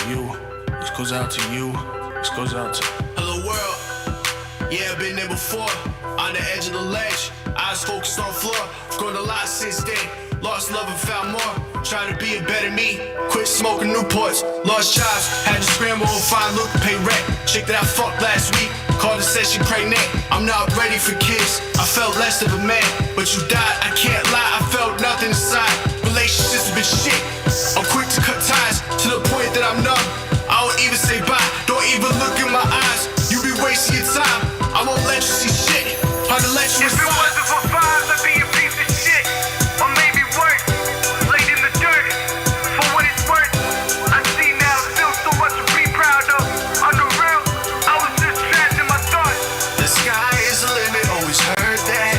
you. This goes out to you. This goes out to. Hello world. Yeah, I've been there before. On the edge of the ledge. Eyes focused on floor. Grown a lot since then. Lost love and found more. Trying to be a better me. Quit smoking Newports. Lost jobs. Had to scramble and find look to pay rent. Chick that I fucked last week. Called and said she pregnant. I'm not ready for kids. I felt less of a man. But you died. I can't lie. I felt nothing inside. Relationships have been shit. I'm quick to cut ties to the point that I'm numb. I don't even say bye. Don't even look in my eyes. You be wasting your time. I won't let you see shit. Hard to let you If it wasn't for vibes, I'd be a piece of shit. Or maybe worse, laid in the dirt. For what it's worth, I see now still so much to be proud of. On the real, I was just trapped in my thoughts. The sky is the limit, always heard that.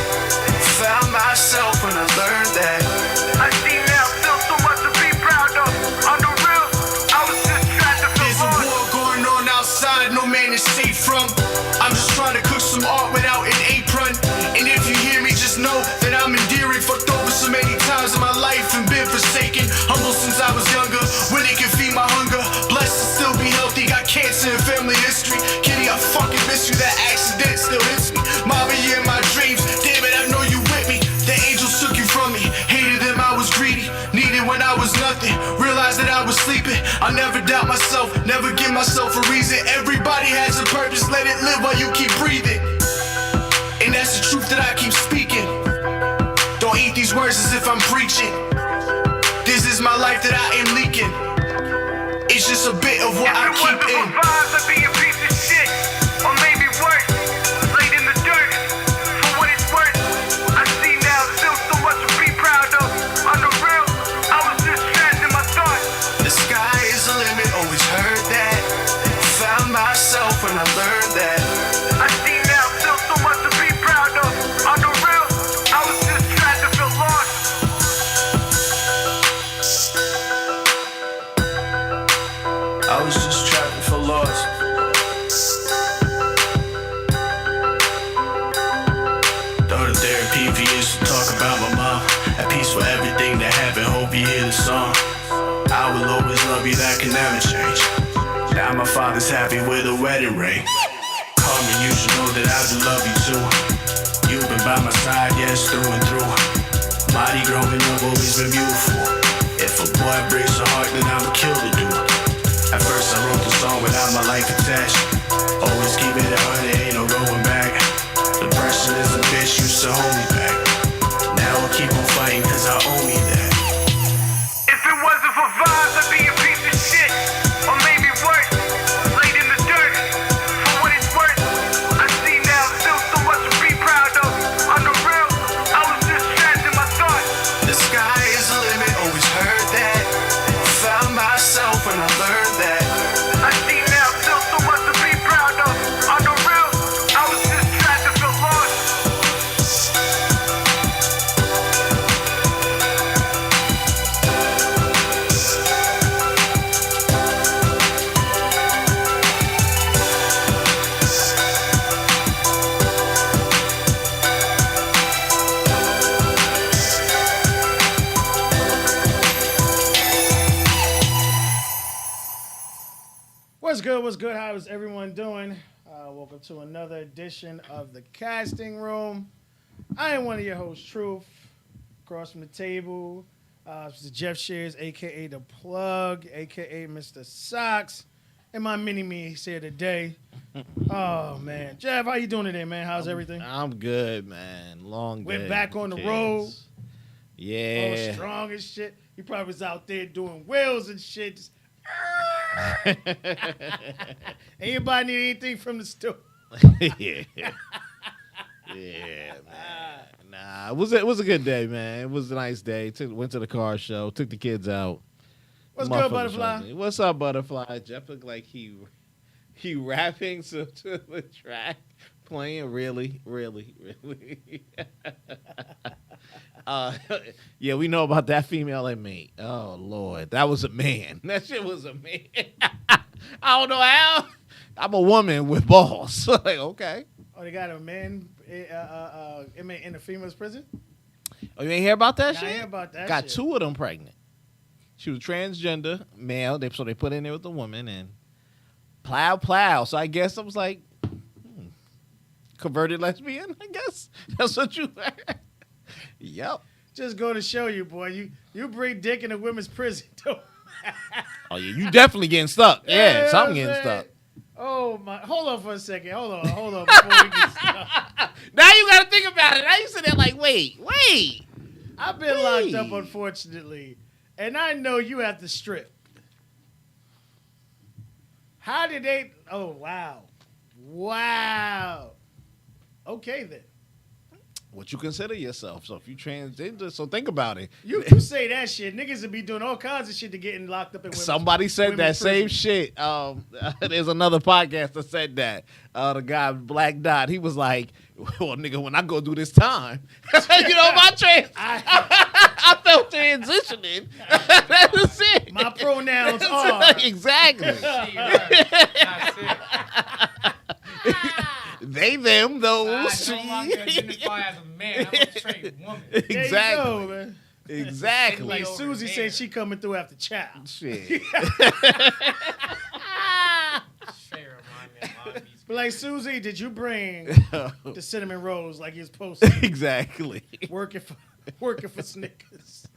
Found myself when I learned that. I see now still so much to be proud of. On the real, I was just trapped to feel There's a lost. war going on outside, no man is safe from. I'm just trying to cook some art without an apron. And if you hear me, just know that I'm endearing. Fucked over so many times in my life and been forsaken. Humble since I was younger, when it can feed my hunger. Blessed to still be healthy, got cancer and family history. Kitty, I fucking miss you, that accident still hits me. Mama, you in my dreams, damn it, I know you with me. The angels took you from me, hated them, I was greedy. Needed when I was nothing, realized that I was sleeping. I never doubt myself, never give myself a reason. Everybody has a purpose, let it live while you keep breathing. And that's the truth that I keep speaking. Don't eat these words as if I'm preaching. This is my life that I am leaking. It's just a bit of what I If it keep wasn't in. for vibes, I'd be a piece of shit. Or maybe worse, laid in the dirt. For what it's worth, I see now still so much to be proud of. On the real, I was just trapped in my thoughts. The sky is the limit, always heard that. Found myself when I learned that. I see now still so much to be proud of. On the real, I was just trapped to feel lost. I was just trapped and feel lost. Thought of therapy for years to talk about my mom. At peace for everything that happened, hope you hear the song. I will always love you, that can never change. Now my father's happy with a wedding ring. Call me, you should know that I do love you too. You've been by my side, yes, through and through. Mighty growing up, always been beautiful. If a boy breaks her heart, then I'm a kill to do. At first I wrote the song without my life attached. Always keep it 100, ain't no going back. Depression is a bitch, used to hold me back. Now I keep on fighting cause I owe me that. If it wasn't for vibes, I'd be a piece of shit. Or maybe worse, laid in the dirt. For what it's worth, I see now still so much to be proud of. On the real, I was just trapped in my thoughts. The sky is the limit, always heard that. Found myself when I learned that. I see now still so much to be proud of. On the real, I was just trapped to feel lost. What's good? What's good? How is everyone doing? Welcome to another edition of the Casting Room. I am one of your hosts, Truth. Across from the table, Mr. Jeff Shears, aka The Plug, aka Mr. Socks, and my mini-me is here today. Oh, man. Jeff, how you doing today, man? How's everything? I'm good, man. Long day. We're back on the kids. road. Yeah. Oh, strong as shit. He probably was out there doing wheels and shit. Just, anybody need anything from the store? Yeah. Yeah, man. Nah, it was a good day, man. It was a nice day. Went to the car show. Took the kids out. What's good, Butterfly? What's up, Butterfly? Jeff looked like he rapping to the track, playing really. Yeah, we know about that female inmate. Oh Lord, that was a man. That shit was a man. I don't know how. I'm a woman with balls. Like, okay. Oh, they got a man in a female's prison? Oh, you ain't hear about that Yeah, shit? I hear about that Got shit. two of them pregnant. She was transgender male. So they put in there with the woman and plow. So I guess I was like, converted lesbian. I guess that's what you. Yep. Just go to show you, boy. You bring dick in a women's prison. Oh yeah, you definitely getting stuck. Yeah, something getting stuck. Oh my! Hold on for a second. Hold on. Before we get stuck. Now you got to think about it. Now you sit there like, wait. I've been locked up, unfortunately, and I know you have to strip. How did they? Oh wow. Okay then. What you consider yourself? So if you transgender, so think about it. You say that shit, niggas would be doing all kinds of shit to getting locked up in women's Somebody said that same prison. shit. There's another podcast that said that. The guy Black Dot, he was like, "Well, nigga, when I go do this time, I felt transitioning. That was it. My pronouns are Exactly. That's it. They, them, those. I no longer identify as a man. I'm a straight woman. There you Exactly. go, man. Exactly. Like over Susie there. said, she coming through after child. Shit. Straight remind me of R&B. But like Susie, did you bring the cinnamon rolls like you're supposed to? Exactly. working for Snickers.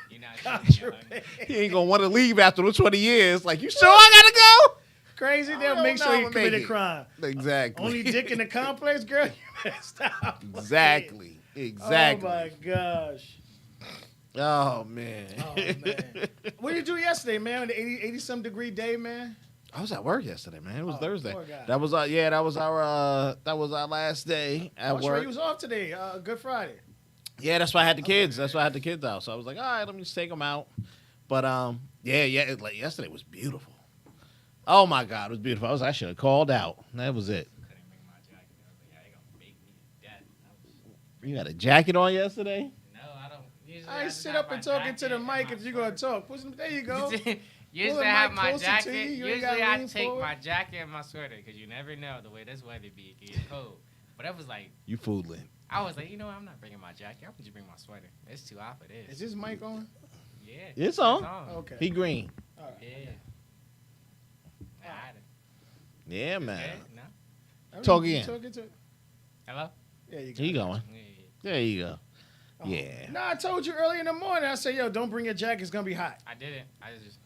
You're not Contraband. He ain't gonna want to leave after the 20 years. Like, you sure I gotta go? Crazy, they'll don't make know sure if you I'ma committed make it. crime. Exactly. Only dick in the complex, girl. You better stop. Exactly. Exactly. Oh my gosh. Oh man. Oh man. What did you do yesterday, man? The 80 some degree day, man. I was at work yesterday, man. It was Oh, Thursday. poor guy. That was our last day at I was work. sure he was off today. Good Friday. Yeah, that's why I had the kids. That's why I had the kids out. So I was like, all right, let me just take them out. But like yesterday was beautiful. Oh my God, it was beautiful. I should have called out. That was it. Couldn't bring my jacket. I was like, yeah, they gonna make me to death. You had a jacket on yesterday? No, I don't. Usually I just sit have up my and talking to the jacket mic and if my you're going to sweater. talk. There you go. Usually the I have mic my closer to jacket. you. You ain't Usually gotta I lean take forward. my jacket and my sweater because you never know the way this weather be. It get cold. But that was like, You fooling. I was like, you know what? I'm not bringing my jacket. I'm just bring my sweater. It's too hot for this. Is this mic on? Yeah. It's on. Okay. He green. All right. Yeah. I had it. Yeah, man. Okay, no. Talk again. Talk into it. Hello? There you go. There you going. Yeah. There you go. Oh. Yeah. No, I told you early in the morning. I said, yo, don't bring your jacket. It's going to be hot. I didn't. I just.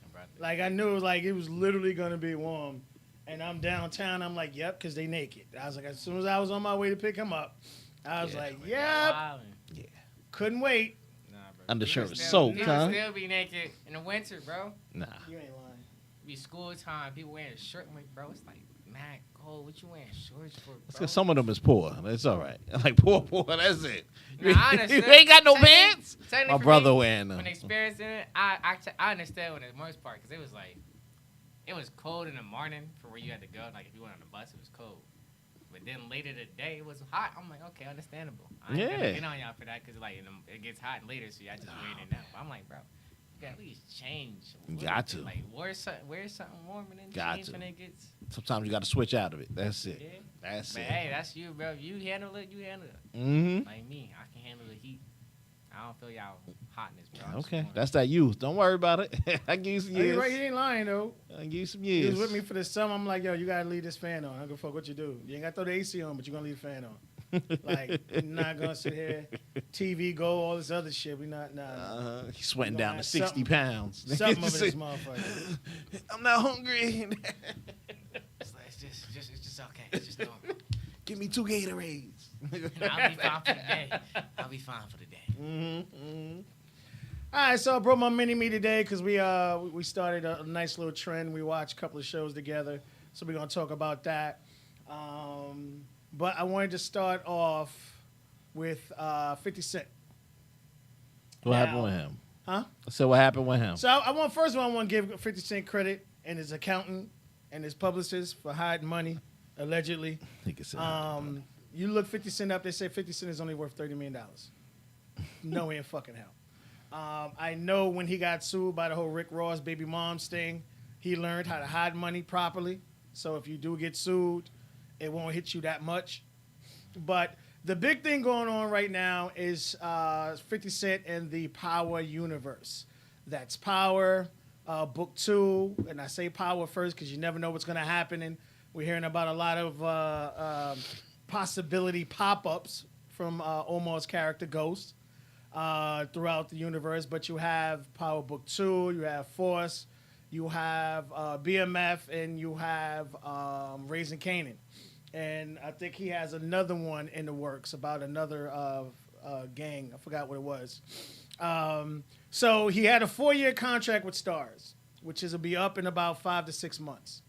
I brought it. Like, I knew it was literally going to be warm. And I'm downtown. I'm like, yep, because they naked. I was like, as soon as I was on my way to pick him up, I was Yeah. like, Y'all yep. wildin'. Couldn't wait. Nah, bro. Undershirt People is still- soaked, people huh? still be naked in the winter, bro. Nah. You ain't lying. Be school time. People wearing shorts. I'm like, bro, it's like mad cold. What you wearing shorts for, That's bro? because some of them is poor. That's all right. Like, poor. That's it. Nah, I understand. You ain't got no Technically- pants? technically My for brother me, wearing them. When experiencing it, I understand when the most part because it was like, it was cold in the morning for where you had to go. Like if you went on the bus, it was cold. But then later today, it was hot. I'm like, okay, understandable. I ain't gonna Yeah. get on y'all for that because like it gets hot later, so y'all just waiting now. But I'm like, bro, you gotta at least change. a little Got bit. to. Like wear something warm and then Got change to. when it gets. Sometimes you got to switch out of it. That's it. Yeah. That's But it. hey, that's you, bro. You handle it. You handle it. Mm-hmm. Like me, I can handle the heat. I don't feel y'all hotness, bro. I'm just Okay. warm. That's that youth. Don't worry about it. I give you some Oh, you years. right, he ain't lying, though. I give you some He years. was with me for the summer. I'm like, yo, you gotta leave this fan on. I don't give a fuck what you do. You ain't gotta throw the AC on, but you're gonna leave the fan on. Like, you're not gonna sit here, TV go, all this other shit. We not, nah. He's sweating You down gonna to have 60 something- pounds. Something of this motherfucker. I'm not hungry. It's just okay. It's just normal. Give me 2 Gatorades. I'll be fine for the day. I'll be fine for the day. Mm-hmm. All right, so I brought my mini me today because we started a nice little trend. We watched a couple of shows together, so we're gonna talk about that. But I wanted to start off with 50 Cent. What Now- happened with him? Huh? So what happened with him? So I want first of all, I want to give 50 Cent credit and his accountant and his publicist for hiding money, allegedly. He can say You look 50 Cent up, they say 50 Cent is only worth $30 million. No in fucking hell. I know when he got sued by the whole Rick Ross baby moms thing, he learned how to hide money properly. So if you do get sued, it won't hit you that much. But the big thing going on right now is 50 Cent and the Power universe. That's Power. Book 2, and I say Power first because you never know what's going to happen. And we're hearing about a lot of possibility pop-ups from Omar's character Ghost throughout the universe. But you have Power Book 2, you have Force, you have BMF, and you have Raising Kanan. And I think he has another one in the works about another gang. I forgot what it was. So he had a 4-year contract with Stars, which is will be up in about 5 to 6 months.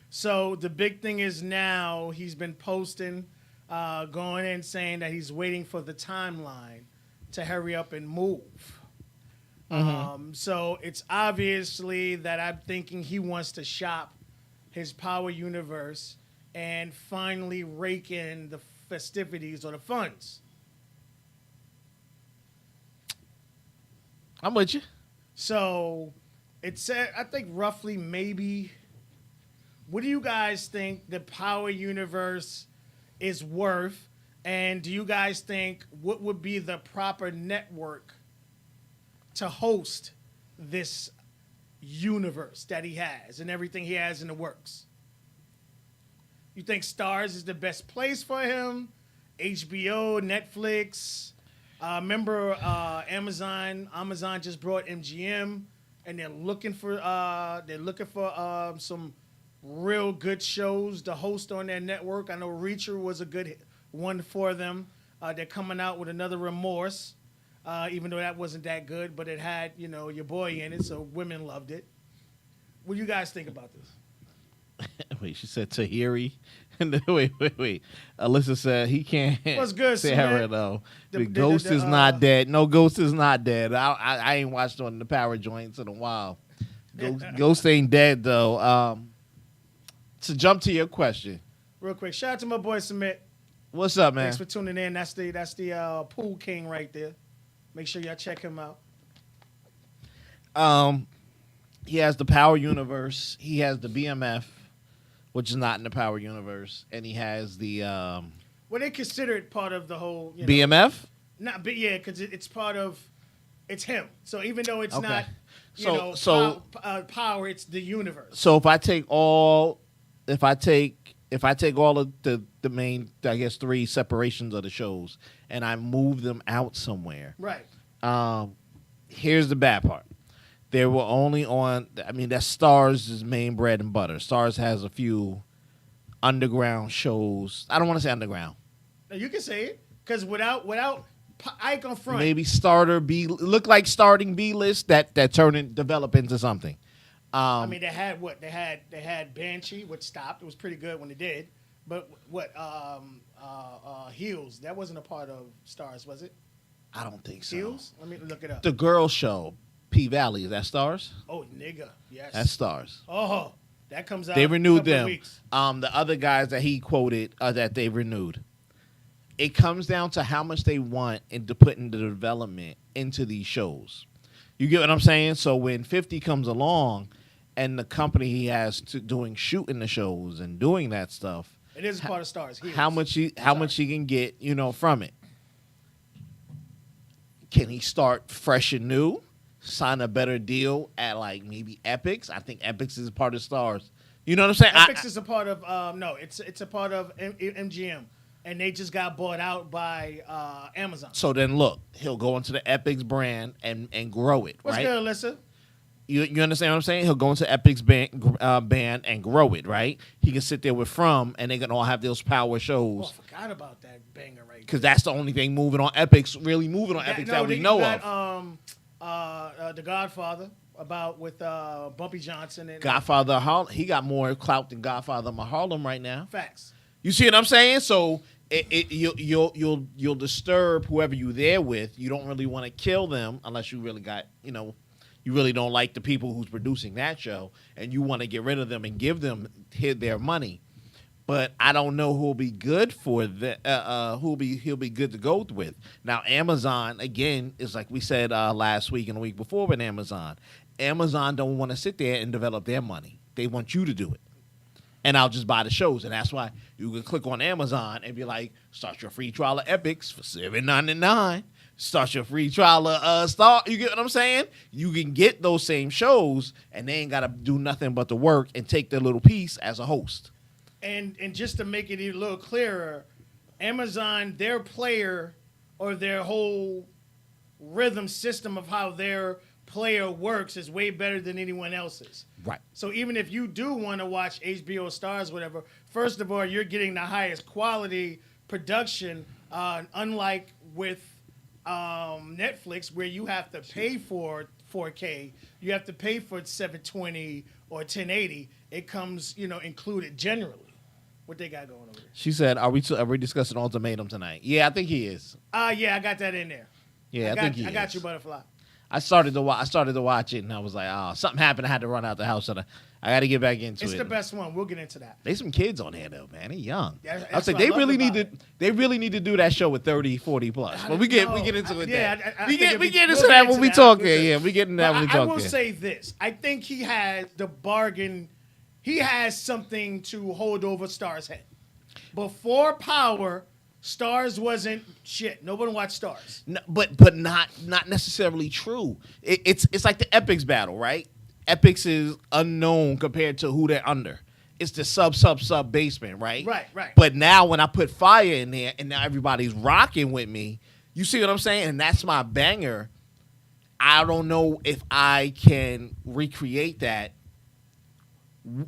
So the big thing is now he's been posting, going in saying that he's waiting for the timeline to hurry up and move. So it's obviously that I'm thinking he wants to shop his Power universe and finally rake in the festivities or the funds. I'm with you. So it's I think roughly maybe. What do you guys think the Power universe is worth? And do you guys think what would be the proper network to host this universe that he has and everything he has in the works? You think Stars is the best place for him? HBO, Netflix? Remember Amazon just brought MGM, and they're looking for some real good shows to host on their network. I know Reacher was a good one for them. They're coming out with another Remorse, even though that wasn't that good, but it had your boy in it, so women loved it. What do you guys think about this? Wait, she said Tahiri. wait. Alyssa said he can't. What's good, Sarah, Smith? though. The Ghost is not dead. No, Ghost is not dead. I ain't watched on the Power joints in a while. Ghost ain't dead, though. To jump to your question. Real quick, shout out to my boy Submit. What's up, man? Thanks for tuning in. That's the pool king right there. Make sure y'all check him out. He has the Power universe. He has the BMF, which is not in the Power universe, and he has the Well, they consider it part of the whole BMF. Not, but yeah, because it's part of. It's him. So even though it's Okay. not, power, it's the universe. So if I take all of the main, I guess, 3 separations of the shows, and I move them out somewhere, Right. Here's the bad part. They were only on. I mean, that's Stars' main bread and butter. Stars has a few underground shows. I don't want to say underground. Now, you can say it because without Icon Front, Maybe starting B list that develop into something. I mean, they had what they had Banshee, which stopped. It was pretty good when it did. But what Heels? That wasn't a part of Stars, was it? I don't think so. Heels? Let me look it up. The girl show, P Valley, is that Stars? Oh, nigga, yes. That's Stars. Oh, that comes out. They renewed in a couple of them. weeks. The other guys that he quoted that they renewed. It comes down to how much they want to put into development into these shows. You get what I'm saying? So when 50 comes along, and the company he has doing shooting the shows and doing that stuff, It is a part of Stars. Heels. how much he can get from it? Can he start fresh and new? Sign a better deal at like maybe Epix? I think Epix is a part of Stars. You know what I'm saying? Epix is a part of no, it's a part of MGM, and they just got bought out by Amazon. So then look, he'll go into the Epix brand and grow it, What's right? good, Alyssa? You understand what I'm saying? He'll go into Epix band and grow it, right? He can sit there with From, and they can all have those power Oh, shows. I forgot about that banger right Because there. that's the only thing moving on Epix, really moving on Epix that we they know got, of. The Godfather with Bumpy Johnson and Godfather Harlem, he got more clout than Godfather Harlem right now. Facts. You see what I'm saying? So you'll disturb whoever you're there with. You don't really want to kill them unless you really got you really don't like the people who's producing that show, and you want to get rid of them and give them their money. But I don't know who'll be good for he'll be good to go with. Now Amazon again is like we said last week and the week before with Amazon. Amazon don't want to sit there and develop their money. They want you to do it. And I'll just buy the shows, and that's why you can click on Amazon and be like, start your free trial of Epix for $7.99. start your free trial of Star. You get what I'm saying? You can get those same shows, and they ain't got to do nothing but the work and take their little piece as a host. And just to make it a little clearer, Amazon, their player or their whole rhythm system of how their player works is way better than anyone else's. Right. So even if you do want to watch HBO Stars, whatever, first of all, you're getting the highest quality production, unlike with Netflix, where you have to pay for 4K, you have to pay for 720 or 1080. It comes, included generally. What they got going over there? She said, "Are we discussing Ultimatum tonight?" Yeah, I think he is. Yeah, I got that in there. Yeah, I think he is. I got you, Butterfly. I started to watch it, and I was like, "Oh, something happened. I had to run out the house, and I got to get back into it." It's the best one. We'll get into that. There's some kids on here though, man. They're young. Yeah, I was like, they really need to do that show with 30, 40 plus. But we get into it. Yeah, we get into that when we talk. Yeah, we get into that when we talk. I will say this. I think he has the bargain. He has something to hold over Star's head. Before Power, Stars wasn't shit. Nobody watched Stars. No, but not necessarily true. It's like the Epics battle, right? Epics is unknown compared to who they're under. It's the sub basement, right? Right. But now when I put Fire in there and now everybody's rocking with me, you see what I'm saying? And that's my banger. I don't know if I can recreate that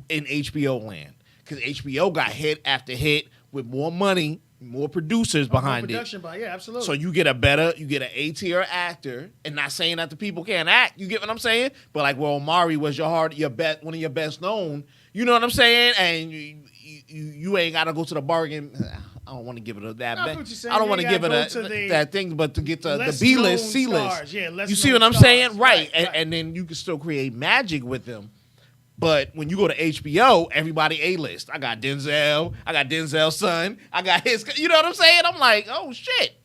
in HBO land. Because HBO got hit after hit with more money, more producers behind production it. Yeah, absolutely. So you get an A-tier actor, and not saying that the people can't act. You get what I'm saying? But like, well, Omari was one of your best known. You know what I'm saying? And you ain't got to go to the bargain. I don't want to give it a that. I don't want to give it that thing, but to get to the B-list, C-list. Yeah, you see what I'm saying? Right. And then you can still create magic with them. But when you go to HBO, everybody A-list. I got Denzel's son. I got his. You know what I'm saying? I'm like, oh, shit.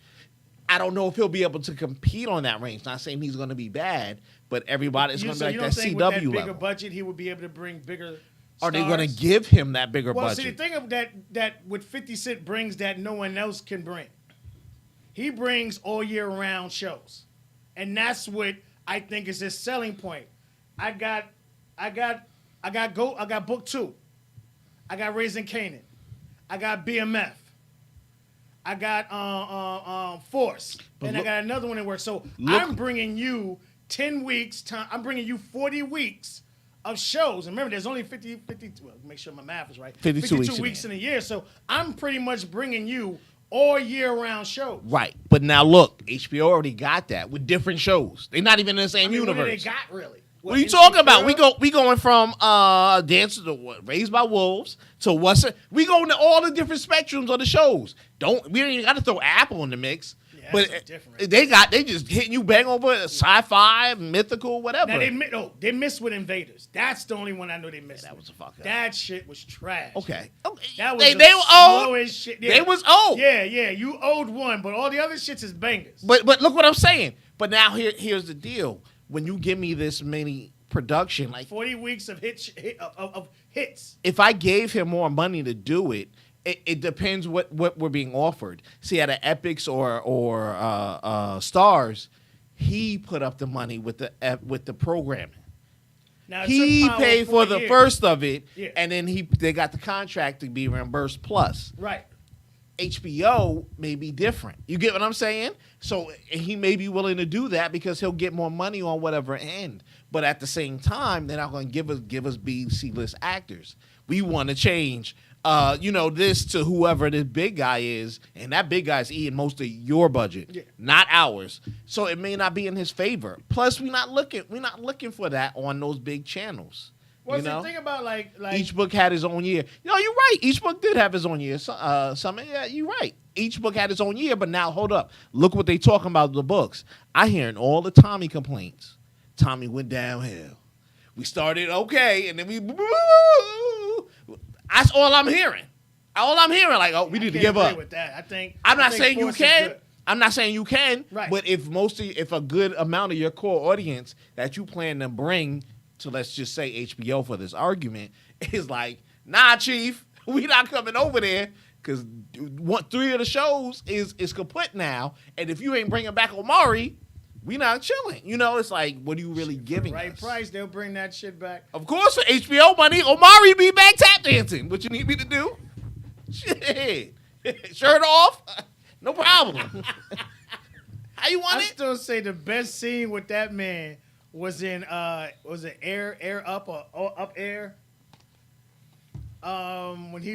I don't know if he'll be able to compete on that range. Not saying he's going to be bad, but everybody's going to be like that CW level. With that bigger budget, he would be able to bring bigger stars? Are they going to give him that bigger budget? Well, see, the thing of that what 50 Cent brings that no one else can bring. He brings all year-round shows. And that's what I think is his selling point. I got Book 2. I got Raising Canaan. I got BMF. I got Force. And I got another one in work. So I'm bringing you 10 weeks time. I'm bringing you 40 weeks of shows. And remember, there's only 50 well, make sure my math is right. 52 weeks in a year. So I'm pretty much bringing you all year-round shows. Right. But now look, HBO already got that with different shows. They're not even in the same universe. What do they got, really? What are you talking about? We going from Dances to Raised by Wolves to we going to all the different spectrums of the shows. We don't even got to throw Apple in the mix. Yeah, but they just hitting you bang over sci-fi, mythical, whatever. Now they missed with Invaders. That's the only one I know they missed. That was a fuck up. That shit was trash. Okay. That was they were old. As shit. Yeah. They was old. Yeah. You owed one, but all the other shits is bangers. But look what I'm saying. But now here's the deal. When you give me this many production, like 40 weeks of hits, if I gave him more money to do it, it depends what we're being offered. See, at an Epics or Stars, he put up the money with the programming. Now, he paid for the first of it, yeah. And then they got the contract to be reimbursed plus. Right. HBO may be different. You get what I'm saying? So he may be willing to do that because he'll get more money on whatever end. But at the same time, they're not going to give us B, C-list actors. We want to change, this to whoever this big guy is, and that big guy's eating most of your budget, not ours. So it may not be in his favor. Plus, we're not looking for that on those big channels. Well, the thing about like each book had his own year. You're right. Each book did have his own year. Yeah, you're right. Each book had its own year, but now hold up. Look what they talking about the books. I hearing all the Tommy complaints. Tommy went downhill. We started okay, and then that's all I'm hearing. Like, we need to give up. With that. I'm not saying you can. I'm not saying you can. Right. But if a good amount of your core audience that you plan to bring to, let's just say HBO for this argument, is like, nah, Chief, we not coming over there. Because 3 of the shows is kaput now, and if you ain't bringing back Omari, we not chilling. You know, it's like, what are you really giving Right us? price, they'll bring that shit back. Of course, for HBO money, Omari be back tap dancing. What you need me to do? Shit. Shirt off? No problem. How you want I it? still say the best scene with that man was in was it Air Up or Up Air? When he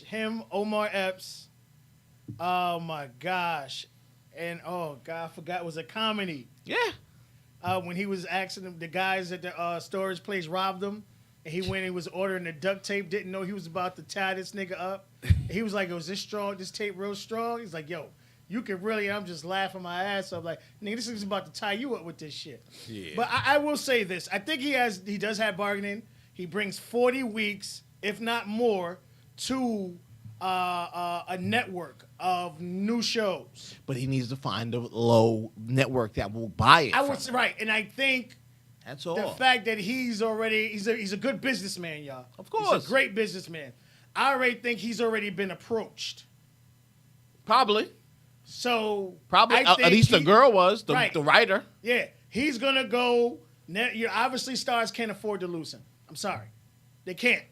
him, Omar Epps, oh my gosh. And oh god, I forgot, it was a comedy. Yeah. When he was asking them, the guys at the storage place robbed him, and he went and was ordering the duct tape, didn't know he was about to tie this nigga up. And he was like, "Was this strong? This tape real strong?" He's like, "Yo, you can really." I'm just laughing my ass off, like, "Nigga, this is about to tie you up with this shit." Yeah. But I will say this: I think he does have bargaining. He brings 40 weeks, if not more, to a network of new shows. But he needs to find a low network that will buy it. I from would say, him. right, and I think That's all. the fact that he's a good businessman, y'all. Of course. He's a great businessman. I already think he's already been approached. Probably. So Probably. I At think least the girl was, the writer. Yeah, he's gonna go. Obviously, stars can't afford to lose him. I'm sorry, they can't.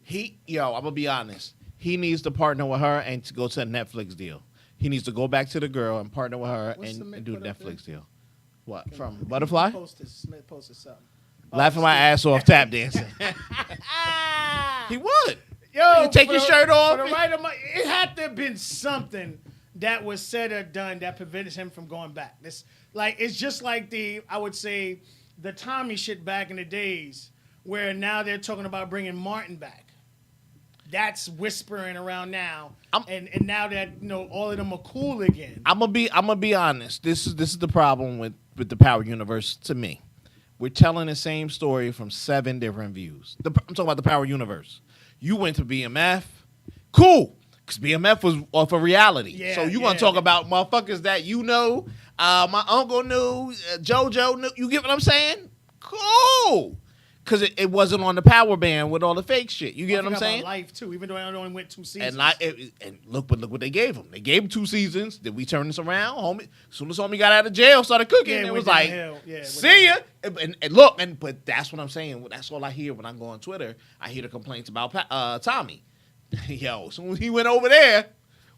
I'm gonna be honest. He needs to partner with her and to go to a Netflix deal. He needs to go back to the girl and partner with her and do a Netflix deal. What? From Butterfly? Smith posted something. Laughing my ass off tap dancing. He would. Yo, take your shirt off. It had to have been something that was said or done that prevented him from going back. It's just like I would say, the Tommy shit back in the days, where now they're talking about bringing Martin back. That's whispering around now, and now that all of them are cool again. I'm gonna be honest. This is the problem with the Power Universe to me. We're telling the same story from 7 different views. I'm talking about the Power Universe. You went to BMF, cool, because BMF was off of reality. Yeah, so you want to talk about motherfuckers that my uncle knew, JoJo knew. You get what I'm saying? Cool. Because it wasn't on the power band with all the fake shit. You get what I'm saying? Life too, even though I only went 2 seasons. And look what they gave him. They gave him 2 seasons. Did we turn this around, homie? As soon as homie got out of jail, started cooking. Yeah, it was went like, downhill. Yeah, see ya. But that's what I'm saying. That's all I hear when I go on Twitter. I hear the complaints about Tommy. Yo, as soon as he went over there,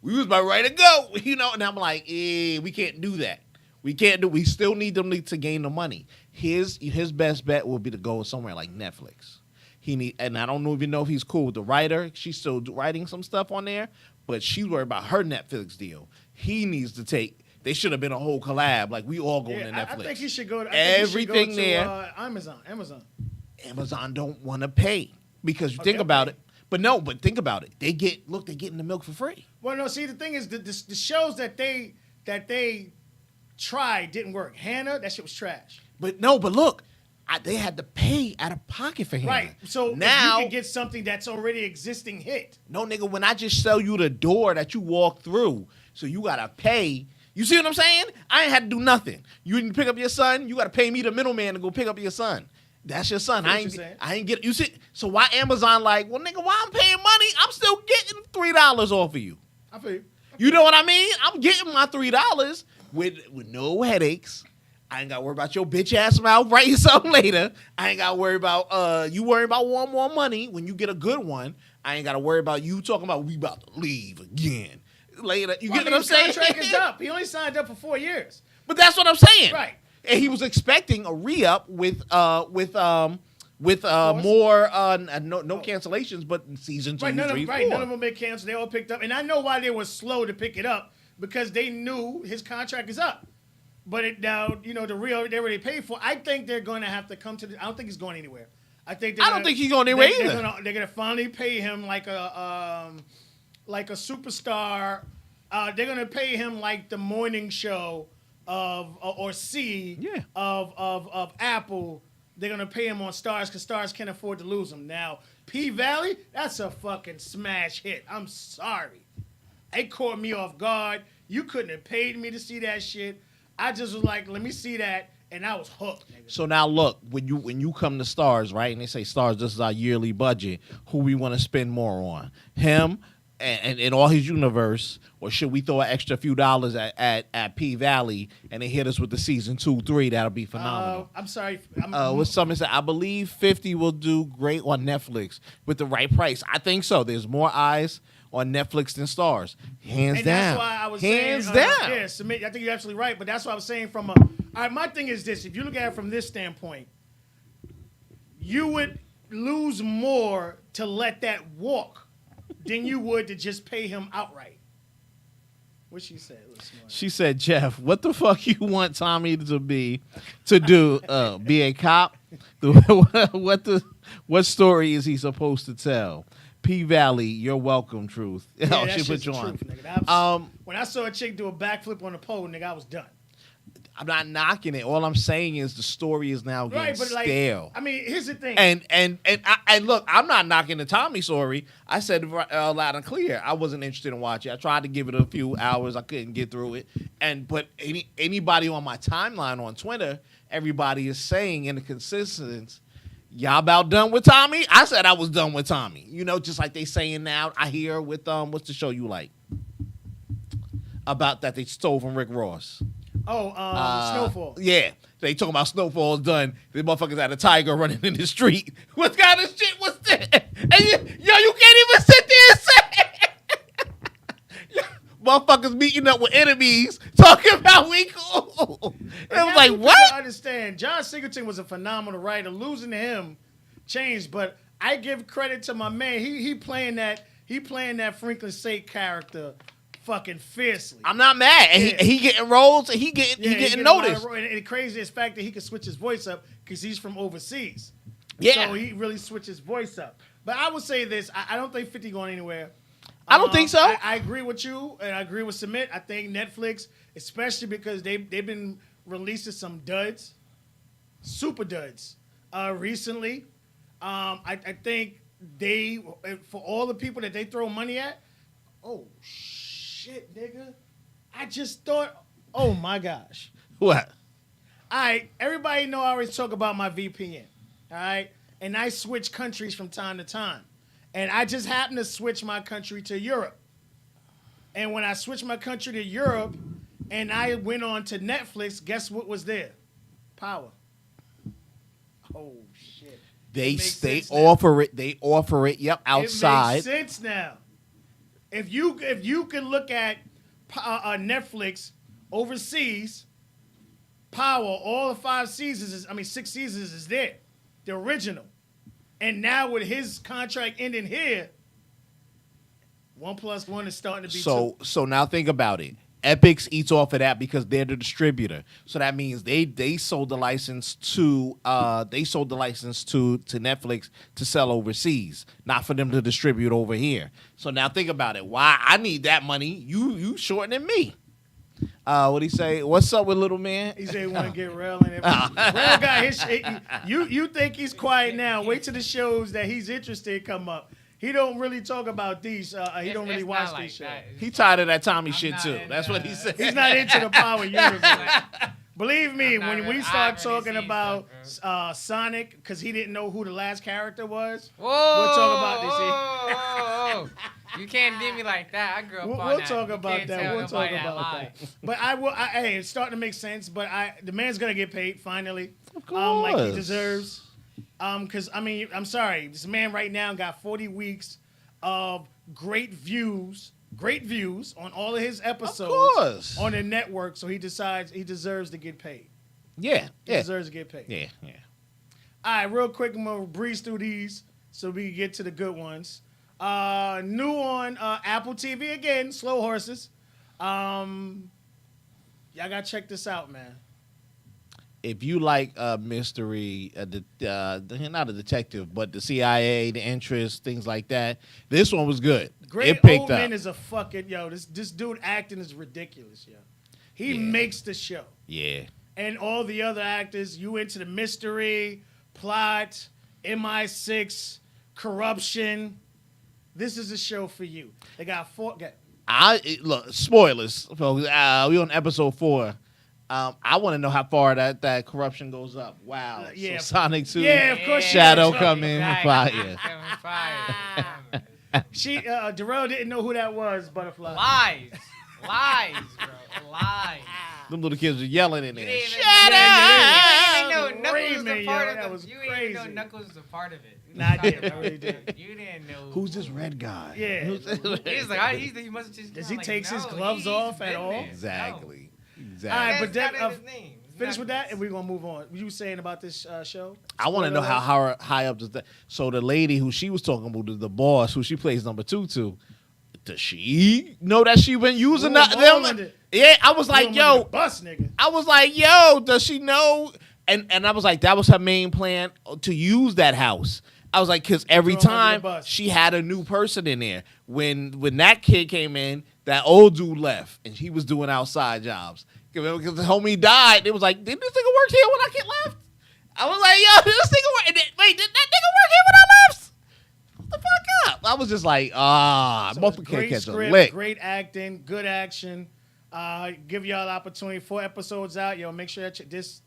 we was about ready to go. And I'm like, we can't do that. We still need them to gain the money. His best bet will be to go somewhere like Netflix. And I don't even know if he's cool with the writer. She's still writing some stuff on there, but she's worried about her Netflix deal. He needs to they should have been a whole collab, like we all going to Netflix. I think he should go to everything there. Amazon. Amazon don't want to pay because you think about it. But think about it. They're getting the milk for free. Well, no, see, the thing is, the shows that they tried didn't work. Hannah, that shit was trash. But look, they had to pay out of pocket for him. Right. So now if you can get something that's already existing hit. No, nigga, when I just sell you the door that you walk through, so you gotta pay. You see what I'm saying? I ain't had to do nothing. You didn't pick up your son, you gotta pay me the middleman to go pick up your son. That's your son. I ain't get. You see? So why Amazon like? Well, nigga, why I'm paying money? I'm still getting $3 off of you. I feel you. You know what I mean? I'm getting my $3 with no headaches. I ain't got to worry about your bitch ass mouth writing something later. I ain't got to worry about you worrying about one more money when you get a good one. I ain't got to worry about you talking about we about to leave again later. You get what I'm saying? His contract is up. He only signed up for 4 years. But that's what I'm saying. Right. And he was expecting a re-up with more no cancellations, but season 2, Right, 3, 4. none of them been canceled. They all picked up, and I know why they were slow to pick it up because they knew his contract is up. But they already paid for. I think they're going to have to come to. I don't think he's going anywhere. I don't think he's going anywhere either. They're going to finally pay him like a superstar. They're going to pay him like the morning show of Apple. They're going to pay him on Stars because Stars can't afford to lose him. Now, P-Valley, that's a fucking smash hit. I'm sorry. It caught me off guard. You couldn't have paid me to see that shit. I just was like, let me see that, and I was hooked, nigga. So now look, when you come to Stars, right, and they say, Stars, this is our yearly budget, who we want to spend more on? Him, and in all his universe, or should we throw an extra few dollars at P Valley and they hit us with the season 2, 3? That'll be phenomenal. I'm sorry. What someone said, I believe 50 will do great on Netflix with the right price. I think so. There's more eyes on Netflix than stars, hands and down. That's why I was hands saying, down. Yeah, submit. I think you're absolutely right, but that's what I was saying from a. All right, my thing is this: if you look at it from this standpoint, you would lose more to let that walk than you would to just pay him outright. What she said? She said, Jeff, what the fuck you want Tommy to do? Be a cop? What story is he supposed to tell? P Valley, you're welcome, Truth. Yeah, she put you truth, on. nigga. When I saw a chick do a backflip on the pole, nigga, I was done. I'm not knocking it. All I'm saying is the story is now getting stale. I mean, here's the thing. And look, I'm not knocking the Tommy story. I said loud and clear, I wasn't interested in watching. I tried to give it a few hours. I couldn't get through it. But anybody on my timeline on Twitter, everybody is saying in the consistency, y'all about done with Tommy? I said I was done with Tommy. You know, just like they saying now. I hear with what's the show you like about that they stole from Rick Ross. Snowfall. Yeah, they talking about Snowfall's done. The motherfuckers had a tiger running in the street. What kind of shit was that? And you can't even sit there and say, motherfuckers meeting up with enemies, talking about we cool. It was like, what? I understand. John Singleton was a phenomenal writer. Losing to him changed, but I give credit to my man. He playing that Franklin Sake character fucking fiercely. I'm not mad. And he getting roles and he getting noticed. And the craziest fact that he can switch his voice up because he's from overseas. Yeah. So he really switched his voice up. But I will say this. I don't think 50 going anywhere. I don't think so. I agree with you, and I agree with Submit. I think Netflix, especially because they've been releasing some duds, super duds, recently. I think for all the people that they throw money at, oh, shit, nigga. I just thought, oh my gosh. What? All right, everybody know I always talk about my VPN, all right? And I switch countries from time to time. And I just happened to switch my country to Europe. And when I switched my country to Europe and I went on to Netflix, guess what was there? Power. Oh, shit. They offer it, yep, outside. It makes sense now. If you can look at Netflix overseas, Power, all the 6 seasons is there, the original. And now with his contract ending here, 1 + 1 is starting to be 2. So now think about it. Epix eats off of that because they're the distributor. So that means they sold the license to Netflix to sell overseas, not for them to distribute over here. So now think about it. Why I need that money? You shorting me. What he say? What's up with little man? He said he want to get Rel in it. Rel got his shit. You think he's quiet now? Wait till the shows that he's interested come up. He don't really talk about these. He don't really watch these shows. He tired of that Tommy shit too. That's what he said. He's not into the Power universe. Believe me, when we start talking about Sonic, because he didn't know who the last character was, we'll talk about this. You can't do me like that. I grew up on that. We'll talk about that. But hey, it's starting to make sense. But the man's gonna get paid finally, of course, like he deserves. Because I'm sorry, this man right now got 40 weeks of great views on all of his episodes on the network. So he decides he deserves to get paid. Yeah, he deserves to get paid. Yeah. All right, real quick, I'm gonna breeze through these so we can get to the good ones. New on Apple TV again, Slow Horses. Y'all gotta check this out, man. If you like mystery, not a detective, but the CIA, the interest, things like that, this one was good. Great Old Man is a fucking this dude acting is ridiculous, yo. He makes the show. Yeah. And all the other actors, you into the mystery, plot, MI6, corruption. This is a show for you. They got 4. Look, spoilers, folks. We on episode 4. I want to know how far that corruption goes up. Wow. Yeah. So Sonic 2. Yeah, of course. Shadow coming. Fire. Darrell didn't know who that was. Butterfly. Lies, bro, lies. Them little kids were yelling in You there. didn't even Shut know up! Knuckles was Raven, a part yo, of that it. was You didn't even know crazy. Knuckles was a part of it. Nah, I did. I really did. You didn't know. Who's this red guy? Yeah. Who's this red He was guy? like, he must just. Does I'm he like, takes his no, gloves he's off at been all? there. Exactly. Exactly. All right, No. but That's that, not in his name. It's finish with that, Knuckles. and we're gonna move on. You were saying about this show? I want to know how high up does that. So the lady who she was talking about, the boss who she plays number 2 to, does she know that she been using them? Yeah, I was like, yo, bus nigga. I was like, yo, does she know? And I was like, that was her main plan to use that house. I was like, because every Throw 'em under the time bus. she had a new person in there. When that kid came in, that old dude left, and he was doing outside jobs. Because the homie died, it was like, did this nigga work here when I left? I was like, yo, this nigga work. Wait, did that nigga work here when I left? What the fuck up? I was just like, multiple can't catch a lick. Great acting, good action. Give y'all the opportunity. 4 episodes out. Yo, make sure that this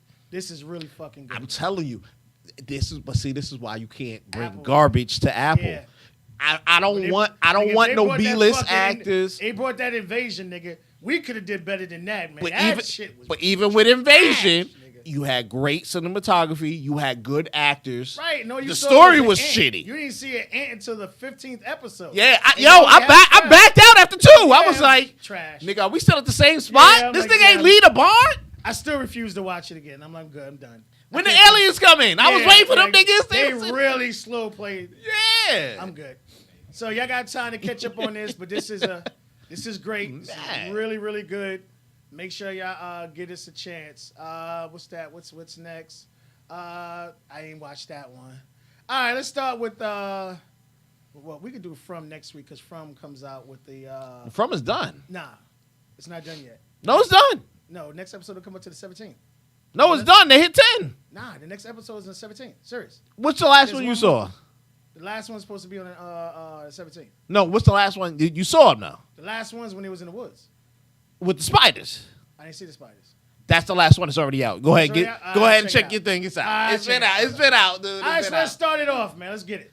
is really fucking good. I'm telling you, this is why you can't bring Apple. garbage to Apple. Yeah. I don't want no B-list actors. They brought that Invasion, nigga. We could have did better than that, man. But even with Invasion, trash, nigga. you had great cinematography. You had good actors. Right? No, you The saw story it an was ant. shitty. You didn't see an ant until the 15th episode. Yeah, And you only had I 12. backed out after 2. I Yeah, was like, trash. nigga, are we still at the same spot? Yeah, I'm this like, nigga ain't yeah. lead a barn. I still refuse to watch it again. I'm like, good, I'm done. When the aliens come in, I was waiting for them niggas. They really slow played. Yeah. I'm good. So y'all got time to catch up on this, but this is great. This is Man. really, really good. Make sure y'all give us a chance. What's that? What's next? I ain't watched that one. All right, let's start with well, we could do From next week because From comes out with the From is done. nah, it's not done yet. No, it's done. No, next episode will come up to the 17th. No, it's done. They hit 10. Nah, the next episode is on the 17th. Serious. What's the last There's one you one saw? The last one's supposed to be on the 17th. No, what's the last one? You saw him now. The last one's when he was in the woods. With the spiders. I didn't see the spiders. That's the last one. It's already out. Go ahead, already get. out? Go ahead and Check it check out. your thing. It's out. Alright, It's been check it out. out. It's been out, dude. All It's right, so been let's out. start it off, man. Let's get it.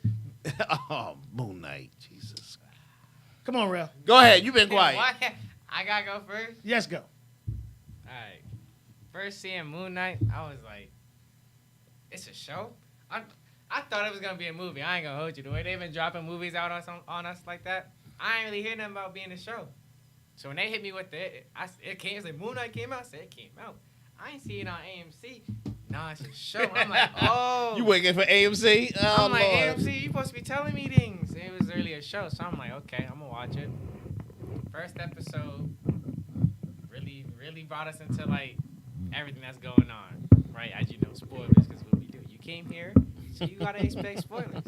Oh, Moon Knight. Jesus. Come on, Real. Go ahead. You've been quiet. Why? I gotta go first. Yes, go. All right. First seeing Moon Knight, I was like, it's a show. I thought it was gonna be a movie. I ain't gonna hold you. The way they've been dropping movies out on us like that, I ain't really hear nothing about being a show. So when they hit me with it was like Moon Knight came out. I said it came out. I ain't see it on AMC. Nah, it's a show. I'm like, oh. You waiting for AMC? Oh, I'm like, Lord. AMC, you supposed to be telling me things. It was really a show, so I'm like, okay, I'm gonna watch it. First episode really, really brought us into like everything that's going on, right? As you know, spoilers, because what we do. You came here, so you gotta expect spoilers.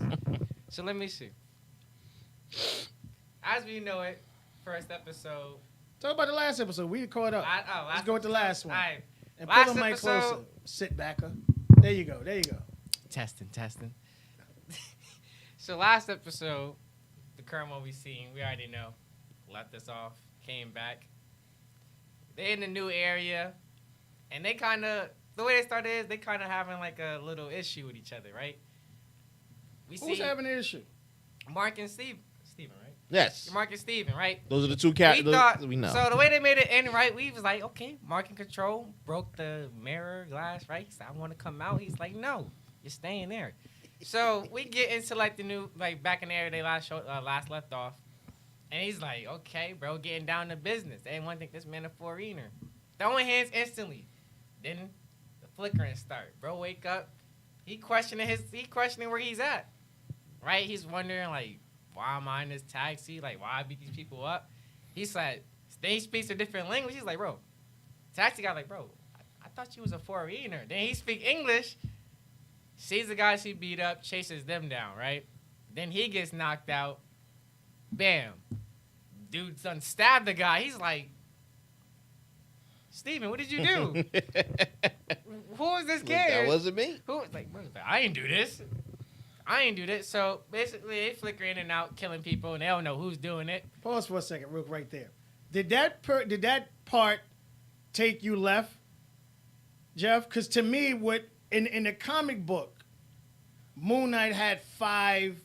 So let me see. As we know it, first episode. Talk about the last episode. We caught up. Let's go with the last one. All right. And Last pull the mic episode- closer. Sit backer. There you go. There you go. Testing. So last episode, the current one we seen, we already know, left us off, came back. They in a new area, and they kind of, the way they started is they kind of having like a little issue with each other, right? We Who's see having an issue? Mark and Steven, right? Yes. Mark and Steven, right? Those are the two We characters thought, we know. so the way they made it end, right, we was like, okay, Mark in control, broke the mirror glass, right? He said, I want to come out. He's like, no, you're staying there. So we get into like the new, like back in the area they last left off. And he's like, okay, bro, getting down to business. They didn't want to think this man a foreigner. Throwing hands instantly. Then the flickering start. Bro, wake up. He questioning where he's at. Right? He's wondering, like, why am I in this taxi? Like, why I beat these people up? He said, then he speaks a different language. He's like, bro, taxi guy like, bro, I thought you was a foreigner. Then he speak English, sees the guys he beat up, chases them down, right? Then he gets knocked out. Bam. Dude done stabbed the guy. He's like, Steven, what did you do? Who was this kid? That wasn't me. Who? Like, bro, I ain't do this. So basically, they flicker in and out, killing people, and they don't know who's doing it. Pause for a second, real right there. Did that part take you left, Jeff? Because to me, what in the comic book, Moon Knight had 5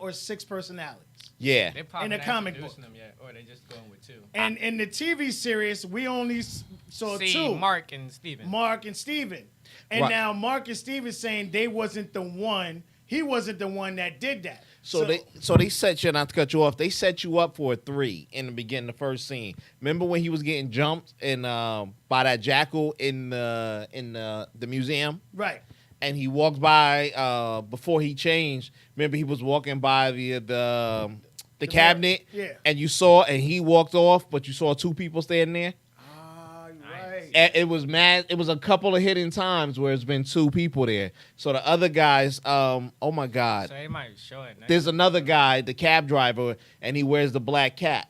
or 6 personalities. Yeah. They probably In the not comic introducing book. them yet, or they just going with 2. And in the TV series, we only saw See 2. Mark and Steven. Mark and Steven. And Right. now Mark and Steven saying they wasn't the one. He wasn't the one that did that. So they set you, not to cut you off, they set you up for a 3 in the beginning, the first scene. Remember when he was getting jumped and by that jackal in the museum? Right. And he walked by before he changed. Remember he was walking by the cabinet, yeah. and you saw, and he walked off, but you saw 2 people standing there. Ah, right. And it was mad. It was a couple of hidden times where it's been 2 people there. So the other guys, oh my God, So they might show it. Next there's another guy, the cab driver, and he wears the black cap.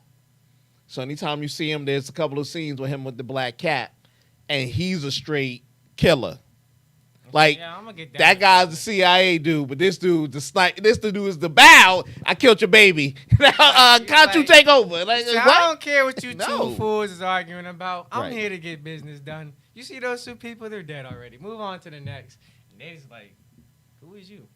So anytime you see him, there's a couple of scenes with him with the black cap, and he's a straight killer. Like, yeah, I'm gonna get that guy's the CIA dude, but this dude, this dude is the bow. I killed your baby. Can't you take over? Like, So what? I don't care what you No. 2 fools is arguing about. I'm Right. here to get business done. You see those 2 people? They're dead already. Move on to the next. And they just like, who is you?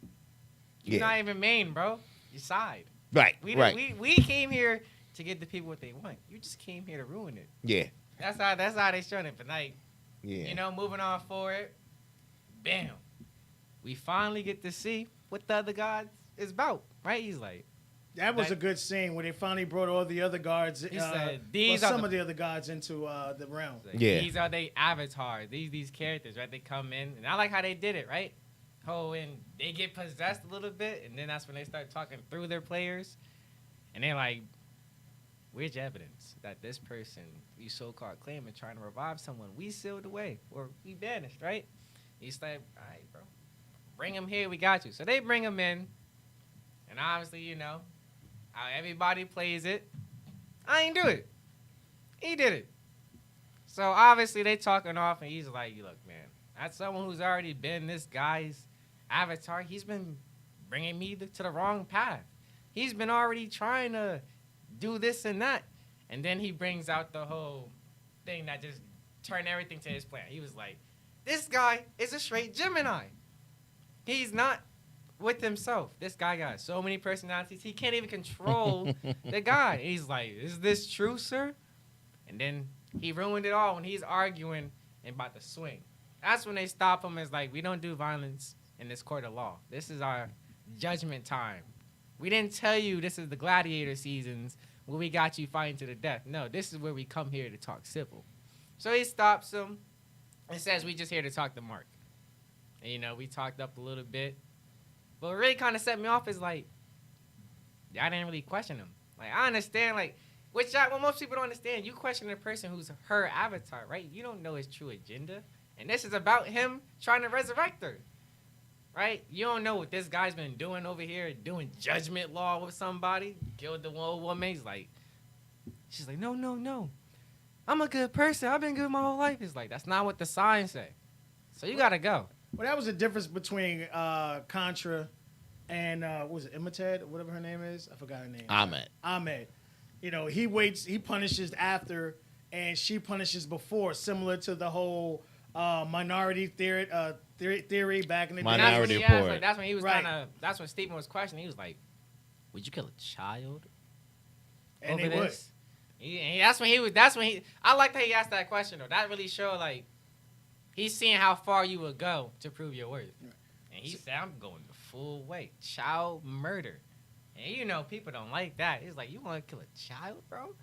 You're Yeah. not even main, bro. You side. Right, We right. we came here to get the people what they want. You just came here to ruin it. Yeah, That's how they showing it. But like, yeah. you know, moving on forward, bam, we finally get to see what the other god is about. Right? He's like, That was That- a good scene where they finally brought all the other guards, He said, "These are some the- of the other gods into the realm. like, Yeah. these are they avatars. These characters, right? They come in, and I like how they did it, right? Oh, and they get possessed a little bit, and then that's when they start talking through their players, and they're like, "Where's your evidence that this person you so-called claiming trying to revive someone we sealed away or we banished, right?" He's like, "All right, bro, bring him here. We got you." So they bring him in, and obviously, you know, how everybody plays it. I ain't do it. He did it. So obviously they talking off, and he's like, "Look, man, that's someone who's already been this guy's avatar. He's been bringing me to the wrong path. He's been already trying to do this and that." And then he brings out the whole thing that just turned everything to his plan. He was like, "This guy is a straight Gemini. He's not with himself. This guy got so many personalities. He can't even control the guy." And he's like, "Is this true, sir?" And then he ruined it all when he's arguing and about to swing. That's when they stop him. It's like, "We don't do violence in this court of law. This is our judgment time. We didn't tell you this is the gladiator seasons where we got you fighting to the death. No, this is where we come here to talk civil." So he stops him and says, "We just here to talk to Mark." And, you know, we talked up a little bit. But what really kind of set me off is like, y'all didn't really question him. Like, I understand, like, what most people don't understand, you question a person who's her avatar, right? You don't know his true agenda. And this is about him trying to resurrect her, right? You don't know what this guy's been doing over here, doing judgment law with somebody, killed the one woman. She's like, no. I'm a good person. I've been good my whole life. It's like, that's not what the signs say. So you got to go. Well, that was the difference between Contra and what was it, Imited, whatever her name is? I forgot her name. Ahmed. You know, he punishes after, and she punishes before, similar to the whole minority theory back in the day. Minority That's when, Report. that's when he was Right. that's when Stephen was questioning. He was like, "Would you kill a child And over they would. this?" That's when he. I liked how he asked that question though. That really showed like he's seeing how far you would go to prove your worth. And he said, "I'm going the full way. Child murder." And you know people don't like that. He's like, "You want to kill a child, bro?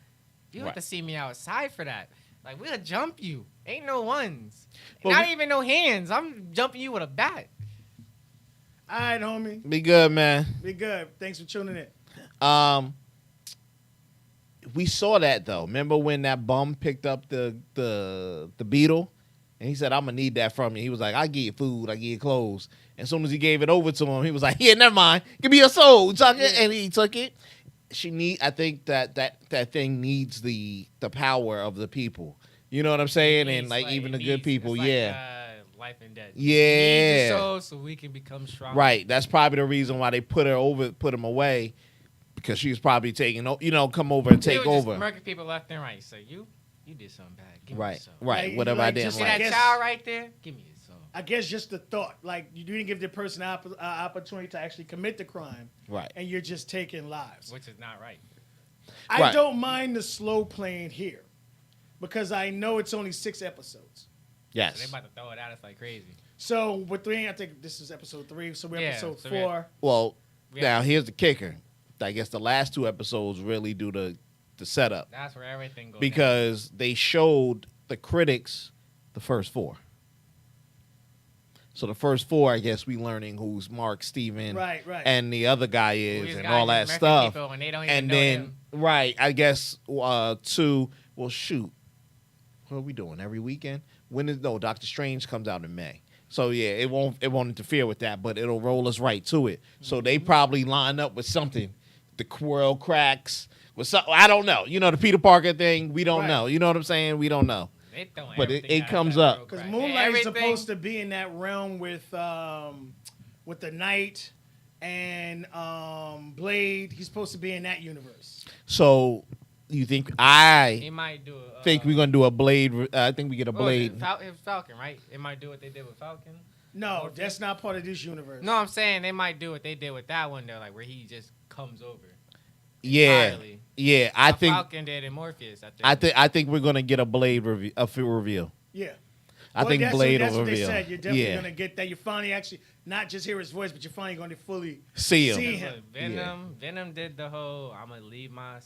You have Right. to see me outside for that. Like we'll jump you. Ain't no ones. But Not even no hands. I'm jumping you with a bat." All right, homie. Be good, man. Be good. Thanks for tuning in. We saw that though. Remember when that bum picked up the beetle, and he said, "I'm gonna need that from you." He was like, "I give you food, I give you clothes." And as soon as he gave it over to him, he was like, "Yeah, never mind. Give me your soul." Tuck it, and he took it. I think that thing needs the power of the people. You know what I'm saying? And It's like even the good people, it's like, yeah. Life and death. Yeah. He needs the soul so we can become strong. Right. That's probably the reason why they put him away, because she was probably come over and take over. Just murking people left and right. So you did something bad. Give me Right. your soul. Right. Like, Whatever like I did. just See like- that Yes. child right there? Give me your soul. I guess just the thought, like you didn't give the person opportunity to actually commit the crime, Right. and you're just taking lives. Which is not right. I Right. don't mind the slow playing here because I know it's only 6 episodes. So they Yes. about to throw it at us like crazy. So with 3, I think this is episode 3. So we're Yeah, episode so we're- 4. Well, We now have- here's the kicker. I guess the last 2 episodes really do the setup That's where everything goes. because they showed the critics the first 4. So the first 4, I guess we learning who's Mark, Steven, Right. and the other guy Who is, these and guys all is that American stuff. people and they don't even And know then, them. right, I guess 2. Well, shoot, what are we doing every weekend? Doctor Strange comes out in May. So yeah, it won't interfere with that, but it'll roll us right to it. So they probably line up with something. The world cracks with something. I don't know. You know the Peter Parker thing. We don't Right. know. You know what I'm saying? We don't know. They throwing But everything it at comes that up. road Because crack. Moonlight is Everything- supposed to be in that realm with the Knight and Blade. He's supposed to be in that universe. So you think He might do it. think we're gonna do a Blade? I think we get a what was it? Blade. It was Falcon, right? It might do what they did with Falcon. No, Morpheus? that's not part of this universe. No, I'm saying they might do what they did with that one though, like where he just comes over. Yeah, entirely. yeah. I Like think Falcon did in Morpheus. I think. I think we're gonna get a Blade reveal. Yeah. I think that's Blade that's will what they reveal. said. You're definitely Yeah. gonna get that. You're finally actually not just hear his voice, but you're finally going to fully See him. see Look, him. Venom did the whole I'm gonna leave my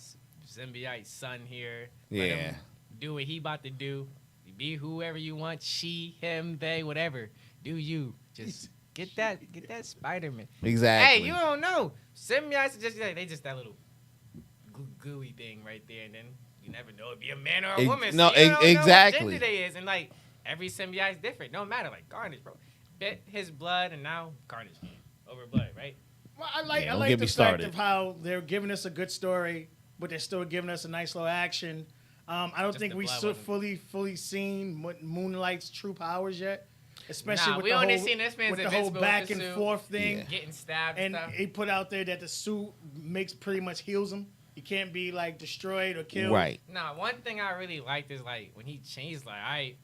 symbiote son here. Let Yeah. him do what he about to do. Be whoever you want, she, him, they, whatever. Do you just get that Spider-Man? Exactly. Hey, you don't know. Symbiotes are just they just that little gooey thing right there, and then you never know if it be a man or a woman. no, so you don't know exactly. what gender they is, and like every symbiote is different. No matter, like Carnage, bro, bit his blood, and now Carnage can over blood, right? Well, I like Don't the get me fact started. of how they're giving us a good story, but they're still giving us a nice little action. I don't Just think the we blood still wasn't- fully seen Moonlight's true powers yet, especially Nah, with we the only whole seen this man's with the whole invincible back with and the suit. forth thing. Yeah. Getting stabbed And and stuff. he put out there that the suit makes pretty much heals him. He can't be like destroyed or killed. Right. Nah, one thing I really liked is like when he changed, like, all right,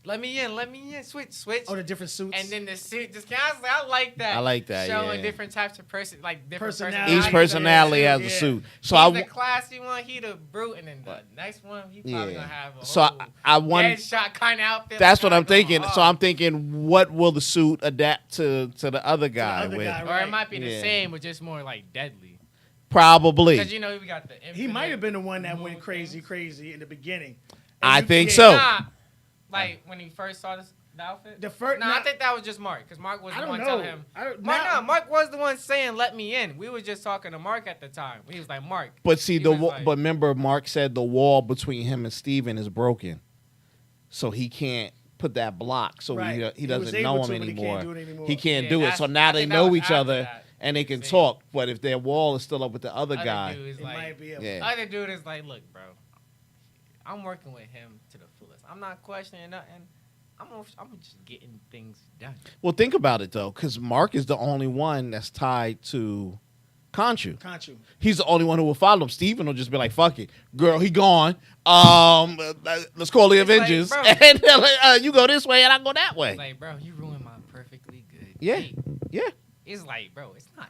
let me in, switch. Oh, the different suits. And then the suit just came. I like that. I like that, Showing yeah. different types of different Personality. Each personality Yeah. has a suit. So He's I the classy one, he the brute, and then the next one, he probably Yeah. gonna have a So whole I want. headshot kind of outfit. That's like, what I'm going thinking. So off. I'm thinking, what will the suit adapt to the other guy other with? guy. Or Right. it might be the Yeah. same, but just more like deadly. Probably. Because you know we got the. He might have been the one that moon went crazy things. in the beginning. I you- think yeah, so. Nah, like when he first saw the outfit. The first. No, I think that was just Mark, because Mark was I the don't one know. telling him. I don't- Mark, now- Mark was the one saying, "Let me in." We were just talking to Mark at the time. He was like, "Mark." But see, He was like- but remember, Mark said the wall between him and Steven is broken, so he can't put that block. So Right. he He doesn't was know able him to, but he can't anymore. do it anymore. He can't Yeah, do it. that's- So now I they think that know was each after other that. and they can See. talk. But if their wall is still up with the other guy, dude is It like, might be a yeah. other dude is like, "Look, bro, I'm working with him to the fullest. I'm not questioning nothing. I'm just getting things done." well, think about it though, because Mark is the only one that's tied to Khonshu. Conchu. He's the only one who will follow him. Steven will just be like, "Fuck it, girl, he gone. Let's call the It's like, Avengers, bro. and they're like, you go this way and I go that way." Like, bro, you ruined my perfectly good Yeah. date. Yeah. It's like, bro, it's not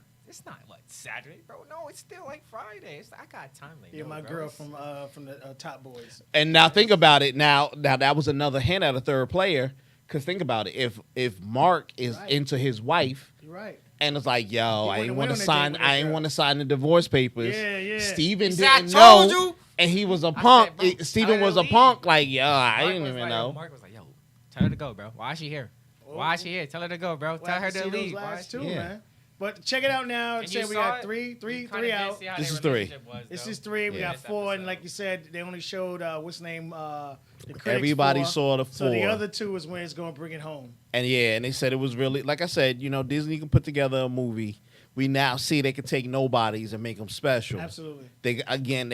what Saturday, bro. No, it's still like Friday. I got time. Like, Yeah, no, my bro, girl it's- from the Top Boys. And now think about it. Now that was another hint at a third player. Because think about it. If Mark is Right. into his wife You're right. and it's like, yo, I wouldn't ain't went want to on that date sign. with I that ain't girl. want to sign the divorce papers. Yeah, yeah. Steven He said, "I didn't told know, you." and he was a said, punk. bro, Steven tell her was to a leave. punk. Like, yeah, I Mark didn't was even like, know. Mark was like, "Yo, tell her to go, bro. Why is she here? Why is she here? Tell her to go, bro. We'll Tell have her to to see those leave. Why last is she two, Yeah. man. But check it out now. And Say you we saw got it? three You kinda out. did see how This their is 3. relationship was, This though. is 3. We Yeah. got 4, and like you said, they only showed what's the name? The critics Everybody 4. saw the 4. So the other 2 is when it's going to bring it home. And yeah, and they said it was really, like I said, Disney can put together a movie. We now see they can take nobodies and make them special. Absolutely. They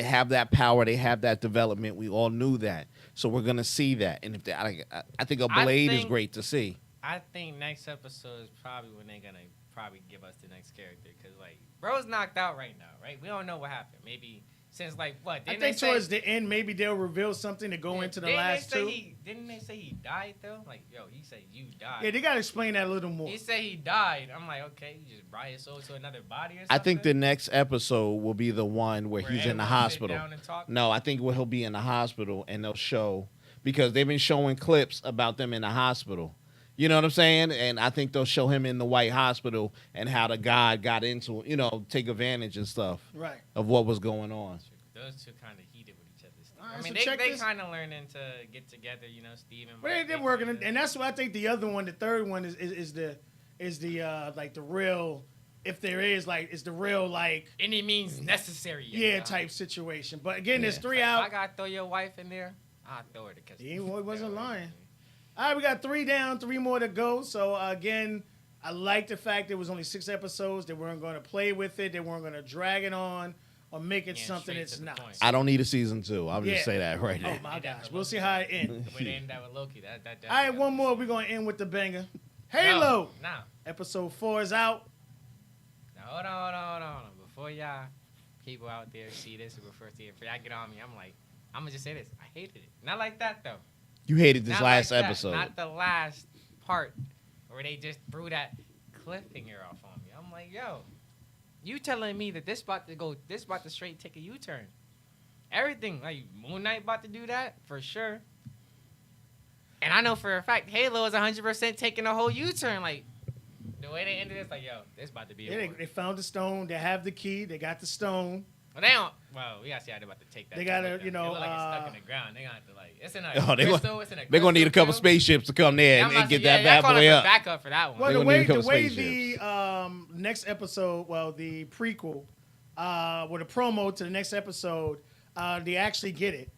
have that power. They have that development. We all knew that, so we're gonna see that. And if I think a I Blade is think- great to see. I think next episode is probably when they're gonna probably give us the next character, because like bro's knocked out right now, right? We don't know what happened. Maybe Since like what? I Didn't think they towards say, the end, maybe they'll reveal something to go into the didn't last they say two. Didn't they say he died though? Like, yo, he said you died. Yeah, they gotta explain that a little more. He said he died. I'm like, okay, you just brought his soul to another body or something. I think the next episode will be the one where he's in the everyone sit hospital. down and talk? No, I think he'll be in the hospital and they'll show because they've been showing clips about them in the hospital. You know what I'm saying? And I think they'll show him in the White Hospital and how the God got into, take advantage and stuff Right. of what was going on. Those two kind of heated with each other. All right, I mean, so check they this. kind of learning to get together. Steve and But Mike, they're working, and that's what I think. The other one, the third one, is the like the real, if there is like, is the real like any means necessary. type situation. But again, there's Yeah. three If I out. gotta throw your wife in there, I'll throw her because He wasn't lying. All right, we got 3 down, 3 more to go. So again, I like the fact there was only 6 episodes. They weren't going to play with it. They weren't going to drag it on or make it Yeah, something straight it's to the not. point. I don't need a season 2. I'll Yeah. just say that right Oh there. my gosh, we'll see how it ends. The way they ended that with Loki, that All right, one more. We're going to end with the banger. Halo. No. Episode 4 is out. Now, hold on. Before y'all people out there see this or before y'all get on me, I'm gonna just say this. I hated it. Not like that though. You hated this Not last like that. episode. Not the last part where they just threw that cliffhanger off on me. I'm like, yo, you telling me that this about to straight take a U-turn. Everything, like Moon Knight about to do that, for sure. And I know for a fact Halo is 100% taking a whole U-turn. Like, the way they ended this, like, yo, this about to be a Yeah, war. they found the stone. They have the key. They got the stone. Well, they don't. Well, we gotta see how they're about to take that. They to gotta, look at. you know, It look like it's stuck in the ground. They gonna have to like. It's in a Oh, crystal. It's in a They're going to need a couple crystal, too. spaceships to come there Yeah, and I'm about get to- that yeah, bad calling boy for up. backup for that one. Well, They the gonna need way a couple the spaceships. next episode, well, the prequel, with a promo to the next episode, they actually get it,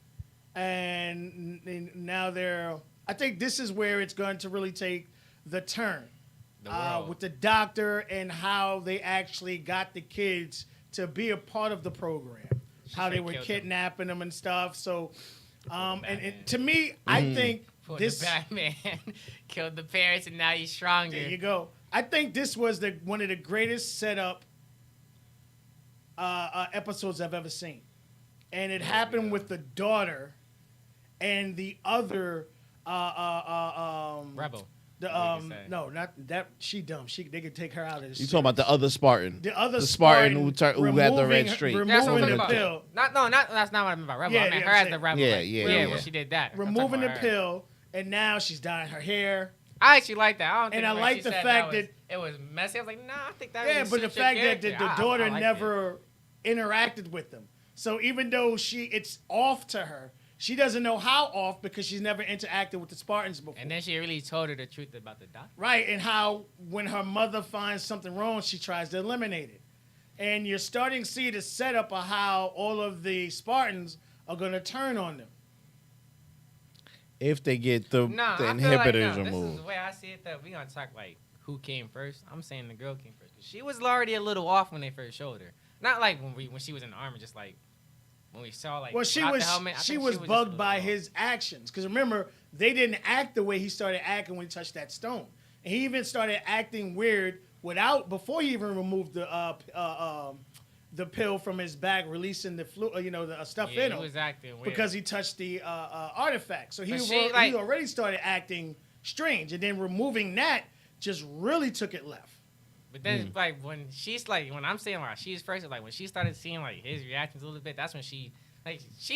and now they're. I think this is where it's going to really take the turn The world. with the doctor and how they actually got the kids to be a part of the program, how they straight were killed them. kidnapping them and stuff. So, and Batman. to me, I think For this. the Batman killed the parents and now he's stronger. There you go. I think this was one of the greatest setup episodes I've ever seen, and it happened with the daughter and the other Rebel. The What you say? no, not that she dumb. They could take her out of this. You talking about the other Spartan? the other the Spartan who had the removing- red streak. That's what I'm removing talking the about. pill, That's not what I meant by Rebel. Yeah, I meant yeah, her I'm as saying- the Rebel. Yeah, like, yeah. when she did that. I'm talking removing the about her. pill, and now she's dyeing her hair. I actually like that. I don't think And I when like she the said fact that it was messy. I was like, nah, I think that Yeah, really but the suits your fact that the character. I daughter like never interacted with them. So even though it's off to her, she doesn't know how off because she's never interacted with the Spartans before. And then she really told her the truth about the doctor. Right, and how when her mother finds something wrong, she tries to eliminate it. And you're starting to see the setup of how all of the Spartans are going to turn on them. If they get the Nah, I feel inhibitors like, this is removed. the way I see it. That we gonna talk like who came first. I'm saying the girl came first. 'Cause she was already a little off when they first showed her. Not like when she was in the army, just like when we saw like. Well, she without the was helmet, I she think was just a bugged little by off. his actions because remember they didn't act the way he started acting when he touched that stone, and he even started acting weird before he even removed the pill from his bag, releasing the the stuff Yeah, in he him was acting weird. because he touched the artifact. So he But she, like- he already started acting strange, and then removing that just really took it left. But then, like, when she's like, when I'm saying like she's first, like when she started seeing like his reactions a little bit, that's when she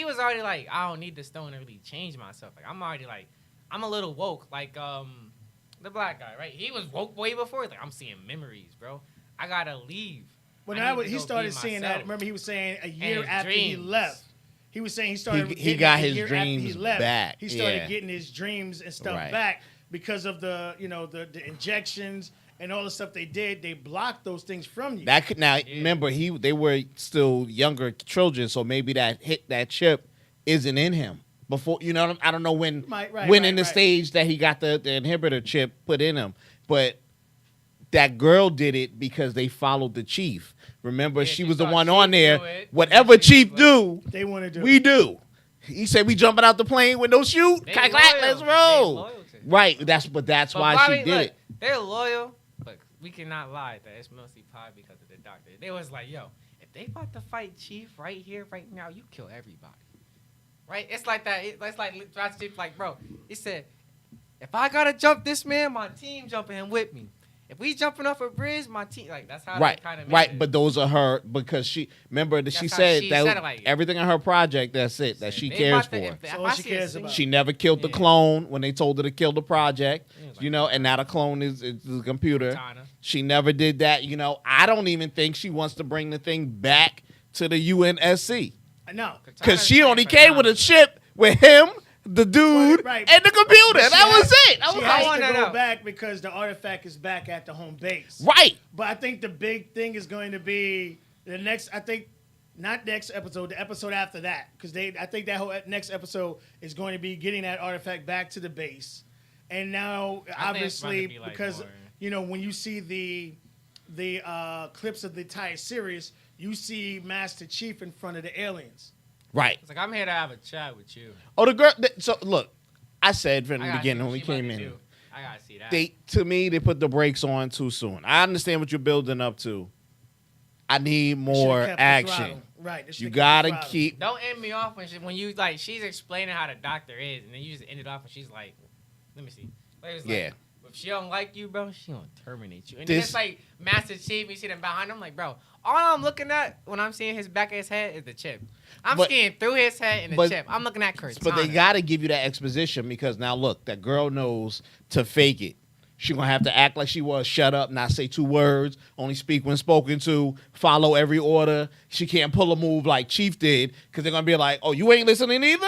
was already like, I don't need the stone to really change myself. Like I'm already like, I'm a little woke. Like the black guy, right? He was woke way before. Like I'm seeing memories, bro. I gotta leave. When I need to he go started be seeing myself. that, remember he was saying a year his after he dreams. left. He was saying he started. He getting got it a his year after he dreams left. back, He started yeah. getting his dreams and stuff Right. back because of the the injections and all the stuff they did. They blocked those things from you. That could now remember they were still younger children, so maybe that chip isn't in him before. I don't know when in the stage that he got the inhibitor chip put in him, but that girl did it because they followed the chief. Remember, Yeah, she she was the saw one Chief on there. do it, Whatever and she Chief was do, they want to do. we do. He said we jumping out the plane with no shoot. They Clack, clack, loyal. let's They roll. loyal to him. Right. That's But why Bobby, she did look, it. They're loyal, but we cannot lie that it's mostly probably because of the doctor. They was like, yo, if they about to fight Chief right here, right now, you kill everybody. Right? It's like that. It's like Josh Chief, like, bro, he said, if I gotta jump this man, my team jumping him with me. If we jumping off a bridge, my team, like, that's how Right, they kind of right. it. But those are her because she remember that she That's how said she that said it like- everything in her project. That's it. That she They cares about to- for. if That's I all she see a cares single- about. She never killed the Yeah. clone when they told her to kill the project, It was you like- know, and now the clone is the computer. Katana. She never did that, you know. I don't even think she wants to bring the thing back to the UNSC No. because she Katana's only playing came with a phenomenal. ship with him, the dude, Right. and the computer. But That she was has- it. That She was has want to to go know. back because the artifact is back at the home base. right. But I think the big thing is going to be the next. I think not next episode, the episode after that, because I think that whole next episode is going to be getting that artifact back to the base. And now, I think it's obviously, about to be, like, because more- you know when you see the clips of the entire series, you see Master Chief in front of the aliens. Right. It's like, I'm here to have a chat with you. Oh, the girl. So look, I said from I the gotta beginning see when what we she about came to in. do. I gotta see that. To me, they put the brakes on too soon. I understand what you're building up to. I need They more should've kept the action. throttle. Right. they You should've kept the gotta throttle. keep. Don't end me off when you like she's explaining how the doctor is, and then you just end it off and she's like, "Let me see." Like, it's like, Yeah. if she don't like you, bro, she gonna terminate you. And This- then it's like Master Chief, you see them behind him, like, bro, all I'm looking at when I'm seeing his back of his head is the chip. I'm But- seeing through his head and the but- chip. I'm looking at Cortana. But they gotta give you that exposition because now look, that girl knows to fake it. She gonna have to act like she was, shut up, not say 2 words, only speak when spoken to, follow every order. She can't pull a move like Chief did because they're gonna be like, "Oh, you ain't listening either."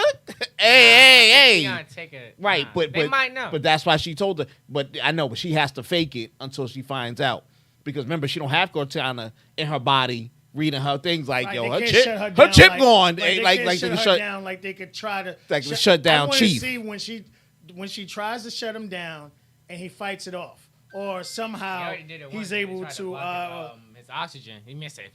hey, She hey, gonna take it. right? Nah, But they might know. But that's why she told her. But I know, but she has to fake it until she finds out because remember, she don't have Cortana in her body reading her things like, Right, "Yo, they her can't chip, shut her down chip like- gone." They Like can't they shut can her shut. down like they could try to Like shut down I wanna Chief. see when she tries to shut him down and he fights it off, or He somehow already did it once. he's He able tried to. block his oxygen. He missed it.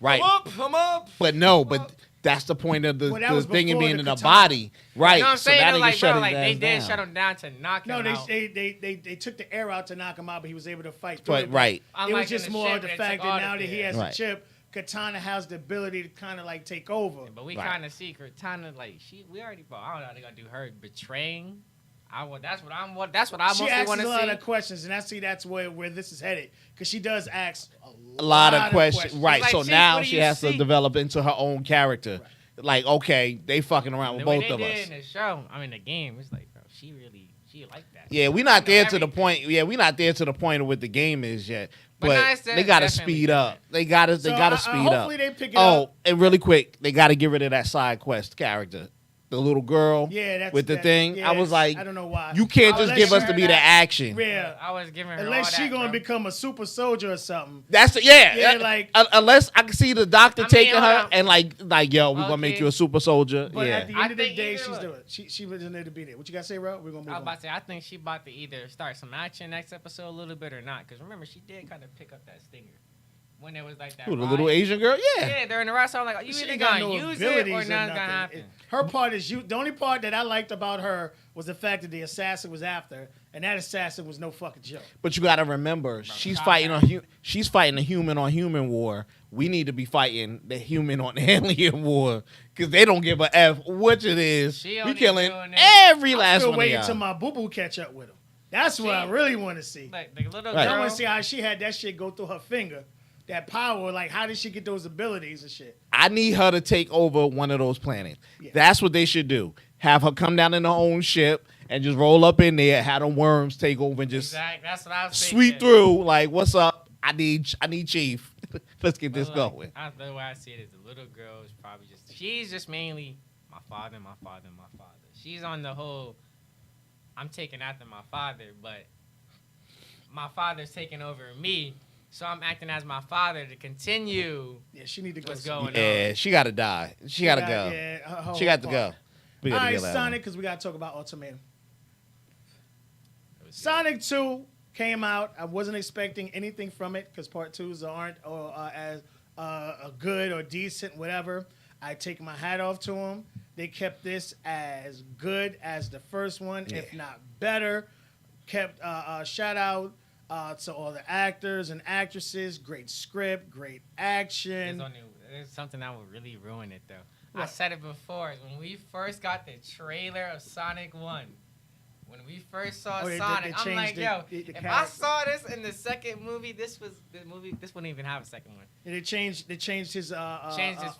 Right. I'm up. But no, but that's the point of the, Well, that the was thing of before being the in the katana. body. Right. You know what I'm so saying? now Though, they like, can shut bro, his like they ass did down. shut him down to knock No, him out. they took the air out to knock him out, but he was able to fight through But it. right. It Unlike was just in the more ship, of the they fact took all that now the that he things. has Right. a chip, Katana has the ability to kind of like take over. But we Right. kind of see Cortana like we already. But I don't know how they gonna do her betraying. That's what I She mostly asks want a to lot see. of questions, and I see that's where this is headed because she does ask A lot of questions. Right. Like, so Chief, now what do she you has to see? develop into her own character. Like, okay, they fucking around with The way both they of did us. in the show, I mean the game, it's like, bro, she like that. Yeah, we're not there to the everything. point. Yeah, we're not there to the point of what the game is yet. But But no, it's they gotta definitely speed up. They gotta So, speed up. hopefully they pick it Oh, up. and really quick, they gotta get rid of that side quest character, the little girl. Yeah, that's with the that- thing. yeah, I was like, I don't know why. you can't just Unless give us she- to be the action. Yeah, I was giving her unless all she that, gonna bro. become a super soldier or something. That's the, yeah. Yeah, like- unless I can see the doctor I mean, taking hold her on. and like yo, we're gonna make Okay. you a super soldier. But yeah. at the I end of the think day, either she's way. doing it. She was in there to be there. What you gotta say, Ro? We're gonna move I was on. about to say, I think she about to either start some action next episode a little bit or not. Because remember, she did kind of pick up that stinger when there was like that. Who, the ride. little Asian girl? Yeah. Yeah, during the ride, so I'm like, are you She either ain't got gonna no use it abilities or or nothing's gonna nothing. happen? Her part is the only part that I liked about her was the fact that the assassin was after her, and that assassin was no fucking joke. But you got to remember, she's God, fighting man. she's fighting a human on human war. We need to be fighting the human on alien war because they don't give a f which it is. She We only killing doing that. every I'm last still one waiting of till y'all. my boo boo catch up with him. That's what I She- really want to see. Like the little Right. I girl. want to see how she had that shit go through her finger. That power, like how did she get those abilities and shit? I need her to take over one of those planets. Yeah. That's what they should do. Have her come down in her own ship and just roll up in there, have them worms take over and just Exactly. That's what I was sweep thinking. through. Like, what's up? I need Chief. Let's get this But, like, going. The way I see it is the little girl is probably she's just mainly my father, my father, my father. She's on the whole, I'm taking after my father, but my father's taking over me, so I'm acting as my father to continue Yeah, she need to go. what's see- going on. Yeah, she got to die. She got to go. Yeah, her whole She got to part. go. We All gotta right, get that Sonic, one. because we got to talk about Ultimatum. Sonic 2 came out. I wasn't expecting anything from it because part 2s aren't as good or decent, whatever. I take my hat off to them. They kept this as good as the first one, if not better. Kept shout out to all the actors and actresses. Great script, great action. There's something that would really ruin it, though. I What? said it before. When we first got the trailer of Sonic 1, when we first saw Oh, they Sonic, I'm like, changed yo, the if I character. saw this in the second movie, this wouldn't even have a second one. And they changed his, Changed his first-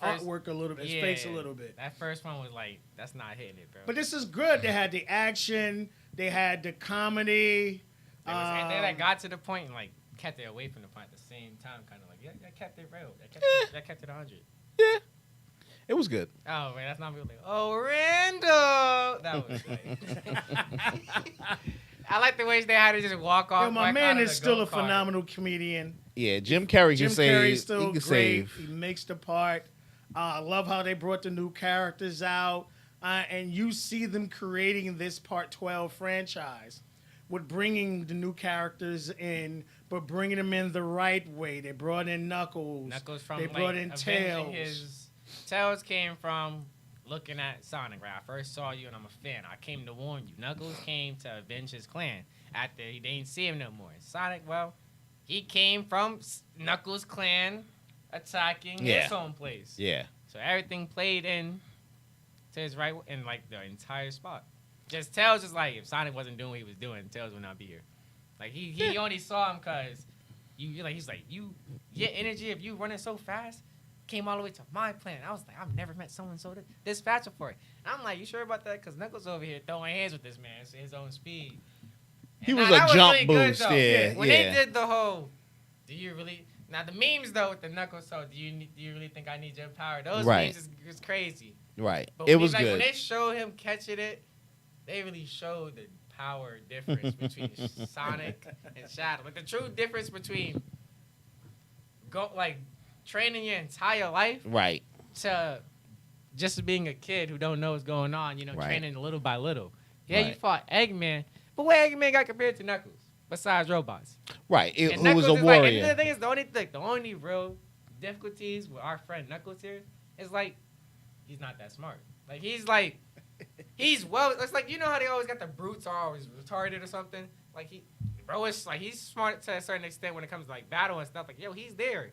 artwork a little bit, his face a little bit. That first one was like, that's not hitting it, bro. But this is good. They had the action. They had the comedy. And then I got to the point and like kept it away from the point at the same time, kind of like, yeah, I kept it real. I kept it 100. Yeah, it was good. Oh man, that's not real. Like, oh, Randall. That was like. I like the ways they had to just walk off. Yo, my back man out of is the still a go-kart. phenomenal comedian. Yeah, Jim Carrey Jim can save. Carrey's still He can great. save. He makes the part. I love how they brought the new characters out. And you see them creating this Part 12 franchise with bringing the new characters in, but bringing them in the right way. They brought in Knuckles. Knuckles from They like, brought in avenging Tails. Tails came from looking at Sonic. Right, I first saw you and I'm a fan. I came to warn you. Knuckles came to avenge his clan. After they didn't see him no more. Sonic, well, he came from Knuckles' clan attacking his home place. Yeah. So everything played in to his right in like the entire spot. Just Tails is like, if Sonic wasn't doing what he was doing, Tails would not be here. Like he only saw him cause he's like your energy of you running so fast came all the way to my planet. I was like, I've never met someone so this fast before. And I'm like, you sure about that? Cause Knuckles over here throwing hands with this man, so his own speed. He And was that a jump really good, boost. though. Yeah. When yeah. they did the whole, do you really? Now the memes though with the Knuckles, so do you really think I need your power? Those Right. memes is crazy. Right. But It when was when good. they showed him catching it, they really showed the power difference between Sonic and Shadow. Like the true difference between training your entire life Right. to just being a kid who don't know what's going on, Right. training little by little. Yeah, you Right. fought Eggman, but what Eggman got compared to Knuckles? Besides robots. Right. And Who was Knuckles a is warrior. Like, and the thing is, the only real difficulties with our friend Knuckles here is like, he's not that smart. Like he's it's like how they always got the brutes are always retarded or something. Like it's like he's smart to a certain extent when it comes to like battle and stuff. Like yo, he's there,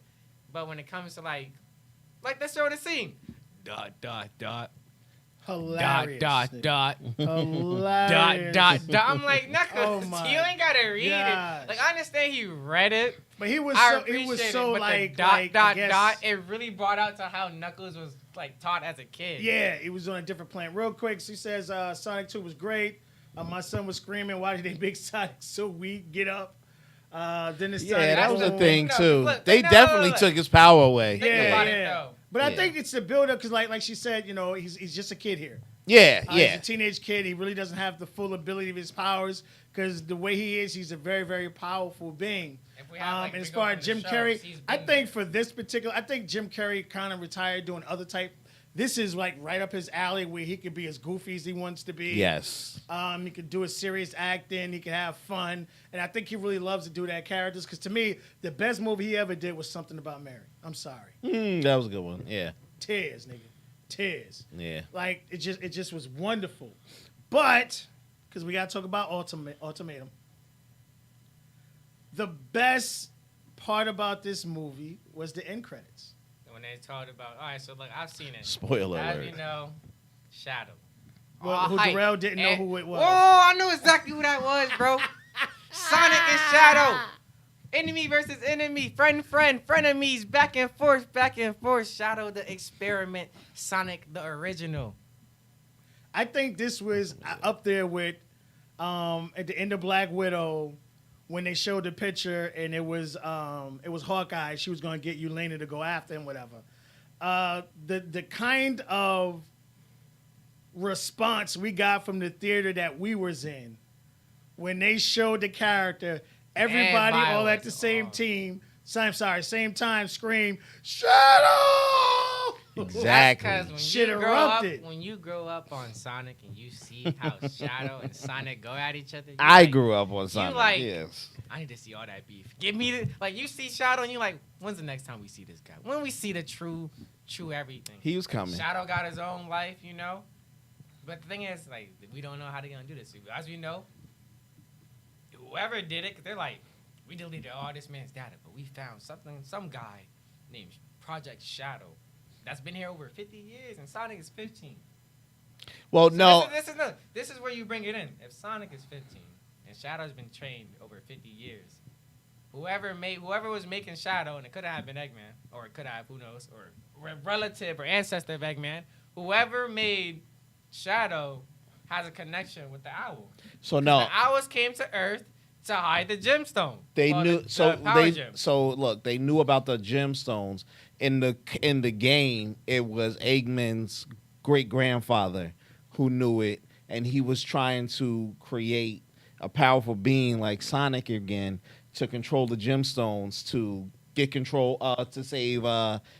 but when it comes to like let's show the scene. Dot dot dot. Hilarious. Dot nigga. dot. Hilarious. Dot. I'm like, Knuckles, Oh my you ain't gotta read gosh. it. Like I understand he read it. But he was I so appreciate it, but like the dot I dot guess- dot. It really brought out to how Knuckles was like taught as a kid. Yeah, he was on a different planet. Real quick, she says Sonic 2 was great. My son was screaming, "Why did they make Sonic so weak? Get up!" Then it's Yeah, that was a boom. thing No, too. look, They no, definitely look. took his power away. Think Yeah, about yeah. it though. But I Yeah. think it's the build up because, like she said, he's just a kid here. Yeah. He's Yeah. a teenage kid. He really doesn't have the full ability of his powers because the way he is, he's a very, very powerful being. If we have, And as we far go as from Jim the shows, Carrey, he's I been think there. for this particular, I think Jim Carrey kind of retired doing other type. This is like right up his alley where he could be as goofy as he wants to be. Yes. He could do a serious acting. He could have fun, and I think he really loves to do that characters. Because to me, the best movie he ever did was Something About Mary. I'm sorry, That was a good one. Yeah. tears, nigga, tears. Yeah. Like it just was wonderful. But because we gotta talk about Ultimatum, the best part about this movie was the end credits. When they talked about, all right, so look, I've seen it. Spoiler As alert. you know, Shadow. Well, All who hype. Darrell didn't know And- who it was. Oh, I know exactly who that was, bro. Sonic and Shadow. Enemy versus enemy. Frenemies. Back and forth. Shadow the experiment. Sonic the original. I think this was up there with at the end of Black Widow when they showed the picture and it was Hawkeye. She was going to get Yelena to go after him, whatever. The kind of response we got from the theater that we was in when they showed the character, everybody all at the same same time scream, Shadow! Exactly. Because when Shit you grow up, erupted. when you grow up on Sonic and you see how Shadow and Sonic go at each other, you I like, grew up on Sonic. like- Yes. I need to see all that beef. Give me the you see Shadow and you like, when's the next time we see this guy? When we see the true everything. He was coming. Shadow got his own life, But the thing is, we don't know how they're gonna do this. As we know, whoever did it, 'cause they're like, we deleted all this man's data, but we found some guy named Project Shadow that's been here over 50 years, and Sonic is 15. Well, So no. This is where you bring it in. If Sonic is 15 and Shadow's been trained over 50 years, whoever was making Shadow, and it could have been Eggman, or it could have, who knows, or relative or ancestor of Eggman, whoever made Shadow has a connection with the owl. So no. The owls came to Earth to hide the gemstone. They Or knew. the power gem. So look, they knew about the gemstones in the game. It was Eggman's great grandfather who knew it, and he was trying to create a powerful being like Sonic again to control the gemstones to get control to save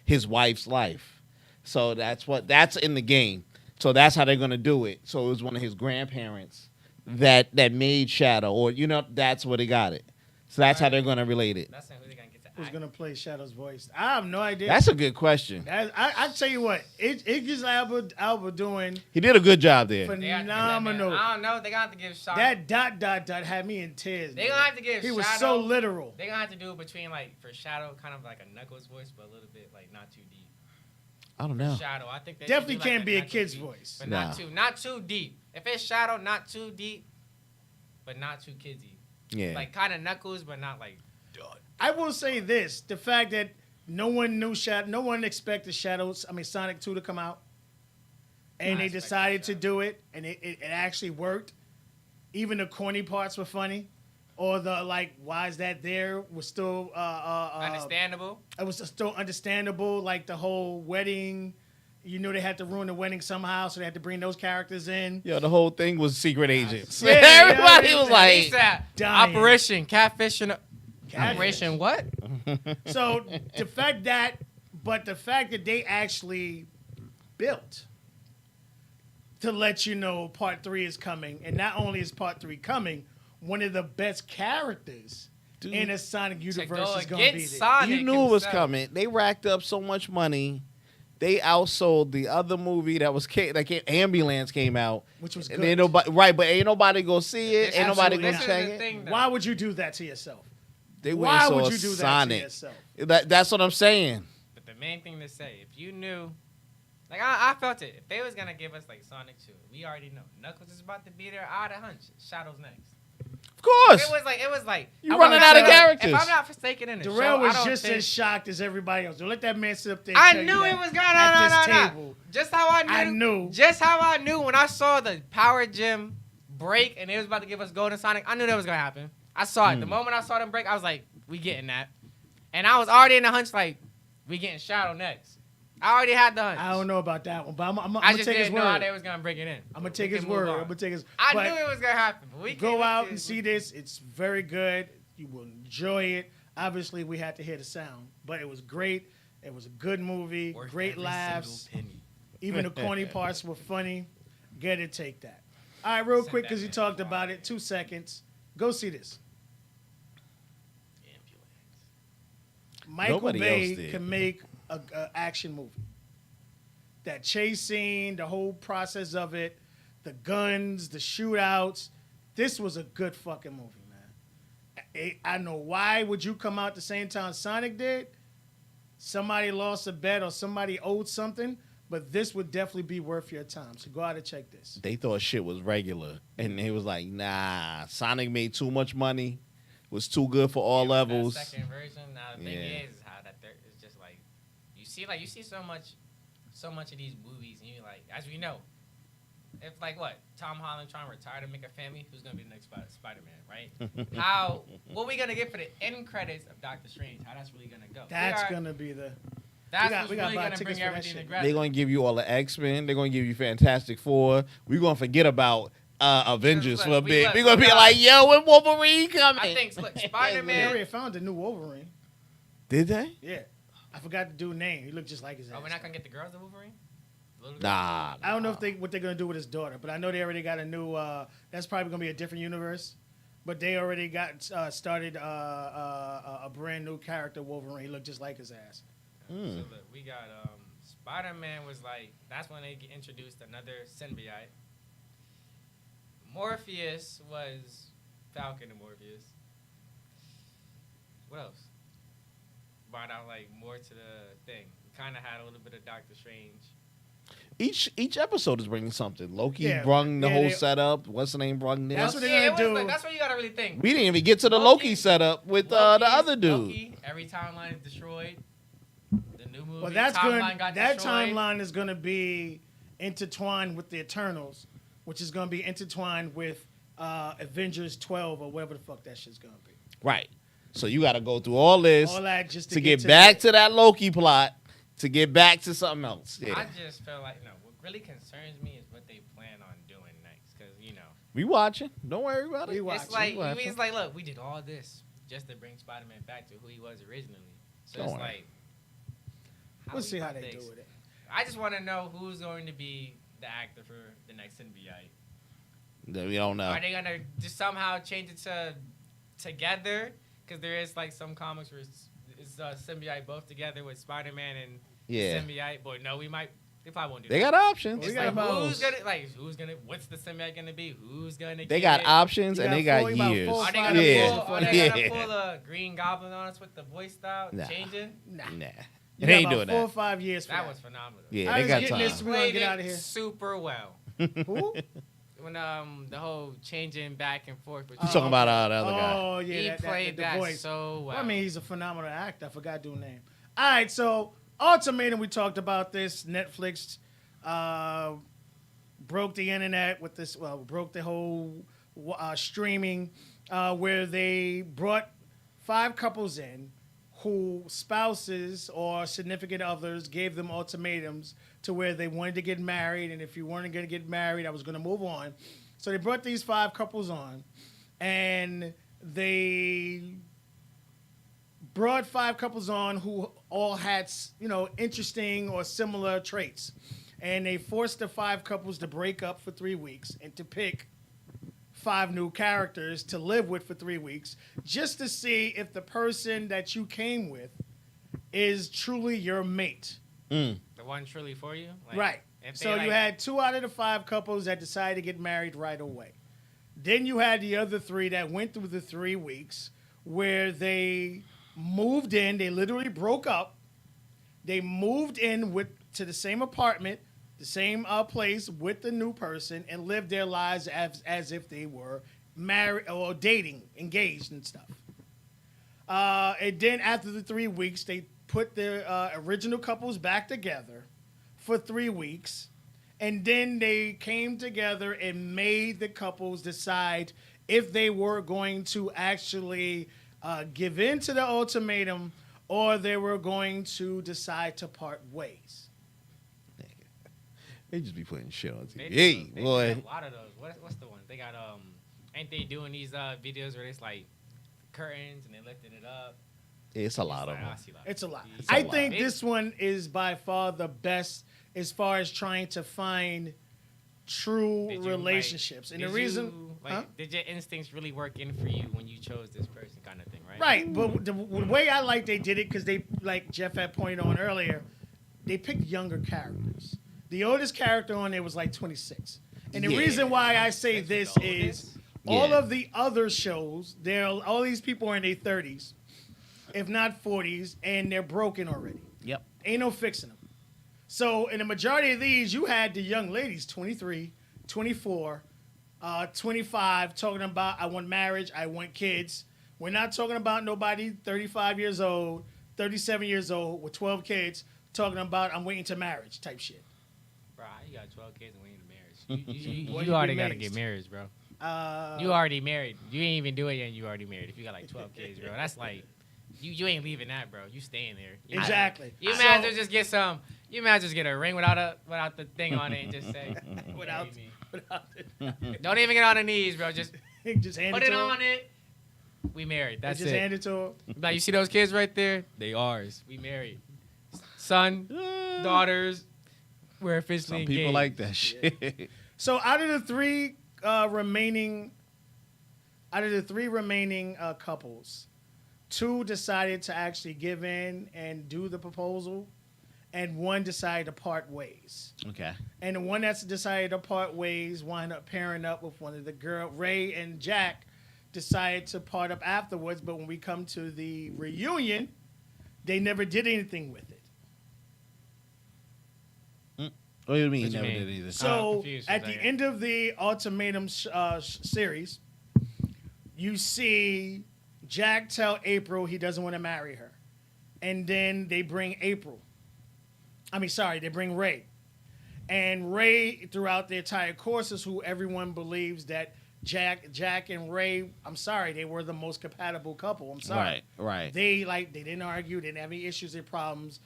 his wife's life. So that's in the game. So that's how they're gonna do it. So it was one of his grandparents that made Shadow, or that's where they got it. So that's how they're gonna relate it. That's who they're gonna get to Who's act. gonna play Shadow's voice? I have no idea. That's a good question. I tell you what, Idris Elba doing He did a good job there. They have to give that man- phenomenal. I don't know. They're gonna have to give Sonic. That ... had me in tears. They're man. gonna have to give He Shadow. was so literal. They're gonna have to do it between for Shadow, kind of like a Knuckles voice, but a little bit not too deep. I don't know. Shadow, I think they Definitely should do, can't be a Knuckles kid's beat, voice. but Nah. not too deep. If it's Shadow, not too deep, but not too kidsy. Yeah. Like kind of Knuckles, but not like. I will say this: the fact that no one expected Sonic 2 to come out, and I they expected decided to Shadow. do it, and it actually worked. Even the corny parts were funny, or the why is that there was still Understandable. It was still understandable. Like the whole wedding, they had to ruin the wedding somehow, so they had to bring those characters in. Yo, the whole thing was secret agents. Yeah, Everybody yeah, was yeah. like, Lisa, dying. Operation Catfishing. Catfish. Operation what? So the fact that they actually built to let you know part 3 is coming, and not only is part 3 coming, one of the best characters in the Sonic universe is going to be there. Sonic you knew it was himself. coming. They racked up so much money. They outsold the other movie Ambulance came out, Which was and good. ain't nobody but ain't nobody go see it. This Ain't nobody absolutely go This is check the it. thing, though. Why would you do that to yourself? They went Why and would saw you do that to Sonic. yourself? That's what I'm saying. But the main thing to say, if you knew, I felt it. If they was gonna give us Sonic 2, we already know Knuckles is about to be there. I'd have hunch. Shadow's next. Of course. It was like You I'm running not- out of characters. If I'm not mistaken in the Darrell show, was I don't just think, as shocked as everybody else. Don't let that man sit up there. And I tell knew you it that was gonna at this no. table. Just how I knew. I knew. Just how I knew when I saw the power gym break and they was about to give us Golden Sonic. I knew that was gonna happen. I saw it. The moment I saw them break, I was like, "We getting that," and I was already in the hunch we getting Shadow next. I already had the hunch. I don't know about that one, but I'm I gonna just take his didn't know how word. they was gonna bring it in. I'm gonna We take his can move word. on. I'm gonna take his. I but knew it was gonna happen. But we go can- out and see this. It's very good. You will enjoy it. Obviously, we had to hear the sound, but it was great. It was a good movie. Worth Great every laughs. single penny. Even the corny parts were funny. Get it, take that. All right, real Send quick, that because you man talked far, about it. man. 2 seconds. Go see this. Michael Nobody Bay else did. can make a action movie. That chase scene, the whole process of it, the guns, the shootouts. This was a good fucking movie, man. I know why would you come out the same time Sonic did? Somebody lost a bet or somebody owed something, but this would definitely be worth your time. So go out and check this. They thought shit was regular, and they was like, "Nah, Sonic made too much money, was too good for all Yeah, but levels." That second version. Now the thing Yeah. is how that third is just you see so much of these movies, and you as we know, if Tom Holland trying to retire to make a family, who's gonna be the next Spider-Man, right? What we gonna get for the end credits of Doctor Strange? How that's really gonna go? That's gonna be the. That's we got what's to really buy gonna tickets bring for that everything shit. together. They're gonna give you all the X-Men. They're gonna give you Fantastic Four. We're gonna forget about Avengers Look, for a we bit. look- We're gonna be we like, "Yo, when Wolverine coming?" I think look, They Spider-Man. already found a new Wolverine. Did they? Yeah. I forgot the dude's name. He looked just like his ass. Oh, we're not gonna get the girls of Wolverine. Little girls? Nah. I don't know what they're gonna do with his daughter, but I know they already got a new. That's probably gonna be a different universe, but they already got started a brand new character Wolverine. He looked just like his ass. So look, we got Spider-Man was that's when they introduced another symbiote. Morpheus was Falcon and Morpheus. What else? Brought out like more to the thing. Kind of had a little bit of Doctor Strange. Each episode is bringing something. Loki Yeah, brung the yeah, whole they- setup. What's the name? Brung this. That's what they're Yeah, gonna do. like, that's what you gotta really think. We didn't even get to the Loki- Loki setup with the Loki's- other dude. Loki, every timeline is destroyed. The new movie Well, that's timeline good. got That destroyed. timeline is going to be intertwined with the Eternals, which is going to be intertwined with Avengers 12 or whatever the fuck that shit's going to be. Right. So you got to go through all this All that just to get back to that Loki plot, to get back to something else. Yeah. I just feel like, no, what really concerns me is what they plan on doing next. Because, you know, We watching. Don't worry about it. We watching. it's like, We watching. it's like, look, we did all this just to bring Spider-Man back to who he was originally. So Don't it's worry. like, We'll we see how about they this? do with it. I just want to know who's going to be the actor for the next symbiote. We don't know. Are they gonna just somehow change it to together? Because there is like some comics where it's symbiote both together with Spider-Man and Yeah. symbiote. Boy, no, we might. They probably won't do They that. got options. We It's got like, about- who's gonna? What's the symbiote gonna be? Who's gonna? They get got it? options You and got they got four- about years. four or Are they five gonna years pull? before Are they- they gonna Yeah. pull the Green Goblin on us with the voice style Nah. changing? Nah. Nah. You It got ain't about doing 4 or that. 5 years for That that. was phenomenal. Yeah, I they was got getting time. this- We're gonna Played get it out of here. super well. Who? When the whole changing back and forth. You talking about the other guy? Oh, yeah. he that played the that voice. so well. I mean, he's a phenomenal actor. I forgot dude's name. All right, so Ultimatum, we talked about this. Netflix broke the internet with this, well, broke the whole streaming where they brought 5 couples in who spouses or significant others gave them ultimatums to where they wanted to get married, and if you weren't going to get married, I was going to move on. So they brought these 5 couples on, and they brought 5 couples on who all had, interesting or similar traits. And they forced the 5 couples to break up for 3 weeks and to pick 5 new characters to live with for 3 weeks, just to see if the person that you came with is truly your mate. the one truly for you, like, Right. if they, So you like- had 2 out of the 5 couples that decided to get married right away. Then you had the other 3 that went through the 3 weeks where they moved in. They literally broke up. They moved in to the same apartment, the same place with the new person, and lived their lives as if they were married or dating, engaged and stuff. And then after the 3 weeks, they put the original couples back together for 3 weeks. And then they came together and made the couples decide if they were going to actually give in to the ultimatum or they were going to decide to part ways. They just be putting shit on They TV. do Hey, those. They do boy. a lot of those. What's the ones? They got ain't they doing these videos where it's like curtains and they lifting it up? It's a lot of Like, them. I see that. It's a lot. It's a I lot. think this one is by far the best as far as trying to find true Did you, relationships. like, And the did reason... you, like, Huh? did your instincts really work in for you when you chose this person, kind of thing, right? Right, but the way I like they did it, because they, like Jeff had pointed on earlier, they picked younger characters. The oldest character on there was like 26. And the Yeah. reason why I say 26 this was the is oldest? all Yeah. of the other shows, all these people are in their 30s, if not 40s, and they're broken already. Yep. Ain't no fixing them. So in the majority of these, you had the young ladies, 23, 24, 25, talking about, I want marriage, I want kids. We're not talking about nobody 35 years old, 37 years old with 12 kids talking about I'm waiting to marriage type shit. Bro, you got 12 kids and waiting to marriage. You Boy, you you'd already be got to amazed. get married, bro. Uh, You already married. You ain't even do it yet and you already married. If you got like 12 kids, bro. That's like, you ain't leaving that, bro. You staying there. You might- Exactly. You So- might as well just get some. You might as well just get a ring without the thing on it and just say Without- "Marry me." without Don't even get on the knees, bro. Just just hand put it it to on her. it. We married. That's Just it. hand it to her. Like, you see those kids right there? They ours. We married. Son, daughters, we're officially Some engaged. people like that shit. So out of the three remaining couples, 2 decided to actually give in and do the proposal, and 1 decided to part ways. Okay. And the one that's decided to part ways wound up pairing up with one of the girl, Ray and Jack, decided to part up afterwards. But when we come to the reunion, they never did anything with it. What do you mean? What you Never mean? did either. So confused for a at the second. end of the Ultimatum series, you see Jack tell April he doesn't want to marry her. And then they bring they bring Ray. And Ray, throughout the entire course, is who everyone believes that Jack and Ray, I'm sorry, they were the most compatible couple. I'm sorry. Right. They didn't argue, they didn't have any issues or problems.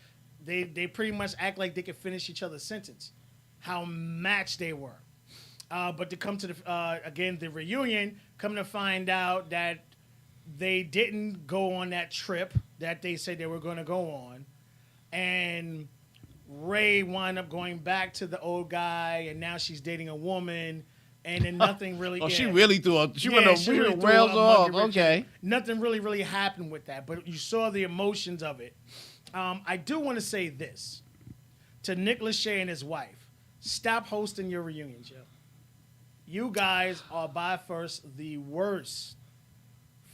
They pretty much act like they could finish each other's sentence. How matched they were. But to come to the reunion, come to find out that they didn't go on that trip that they said they were going to go on. And Ray wound up going back to the old guy, and now she's dating a woman, and then nothing really. Oh, yeah. she really threw up. She went really the threw rails a off. monkey wrench. Okay. Nothing really happened with that, but you saw the emotions of it. I do want to say this to Nick Lachey and his wife: stop hosting your reunions, yo. You guys are by first the worst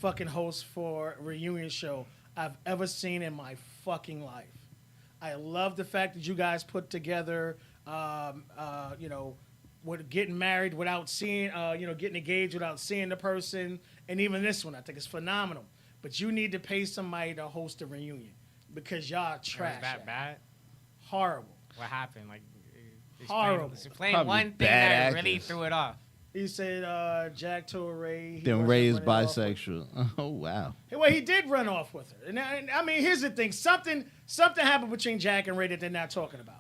fucking host for a reunion show I've ever seen in my fucking life. I love the fact that you guys put together, with getting married without seeing, getting engaged without seeing the person, and even this one I think is phenomenal. But you need to pay somebody to host a reunion because y'all trash. Was that bad? Horrible. What happened? Like, Horrible. Explain Probably one thing bad that really actors. threw it off. He said Jack told Ray. Then Ray is bisexual. Oh wow. Well, he did run off with her. And I mean, here's the thing: something happened between Jack and Ray that they're not talking about.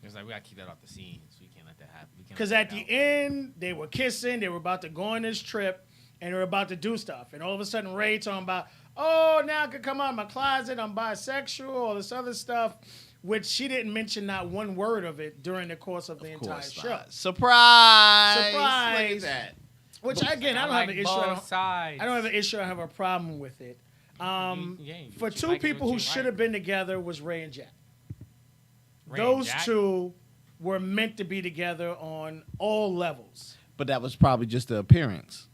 It was like, we gotta keep that off the scenes. We can't let that happen. Because at the end, they were kissing. They were about to go on this trip, and they were about to do stuff. And all of a sudden, Ray talking about, "Oh, now I can come out of my closet. I'm bisexual." All this other stuff, which she didn't mention not one word of it during the course of the entire show. Surprise! Surprise! Look at that. Which again, I don't have an issue. I don't have an issue. I have a problem with it. For two people who should have been together was Ray and Jack. Those two were meant to be together on all levels. But that was probably just the appearance.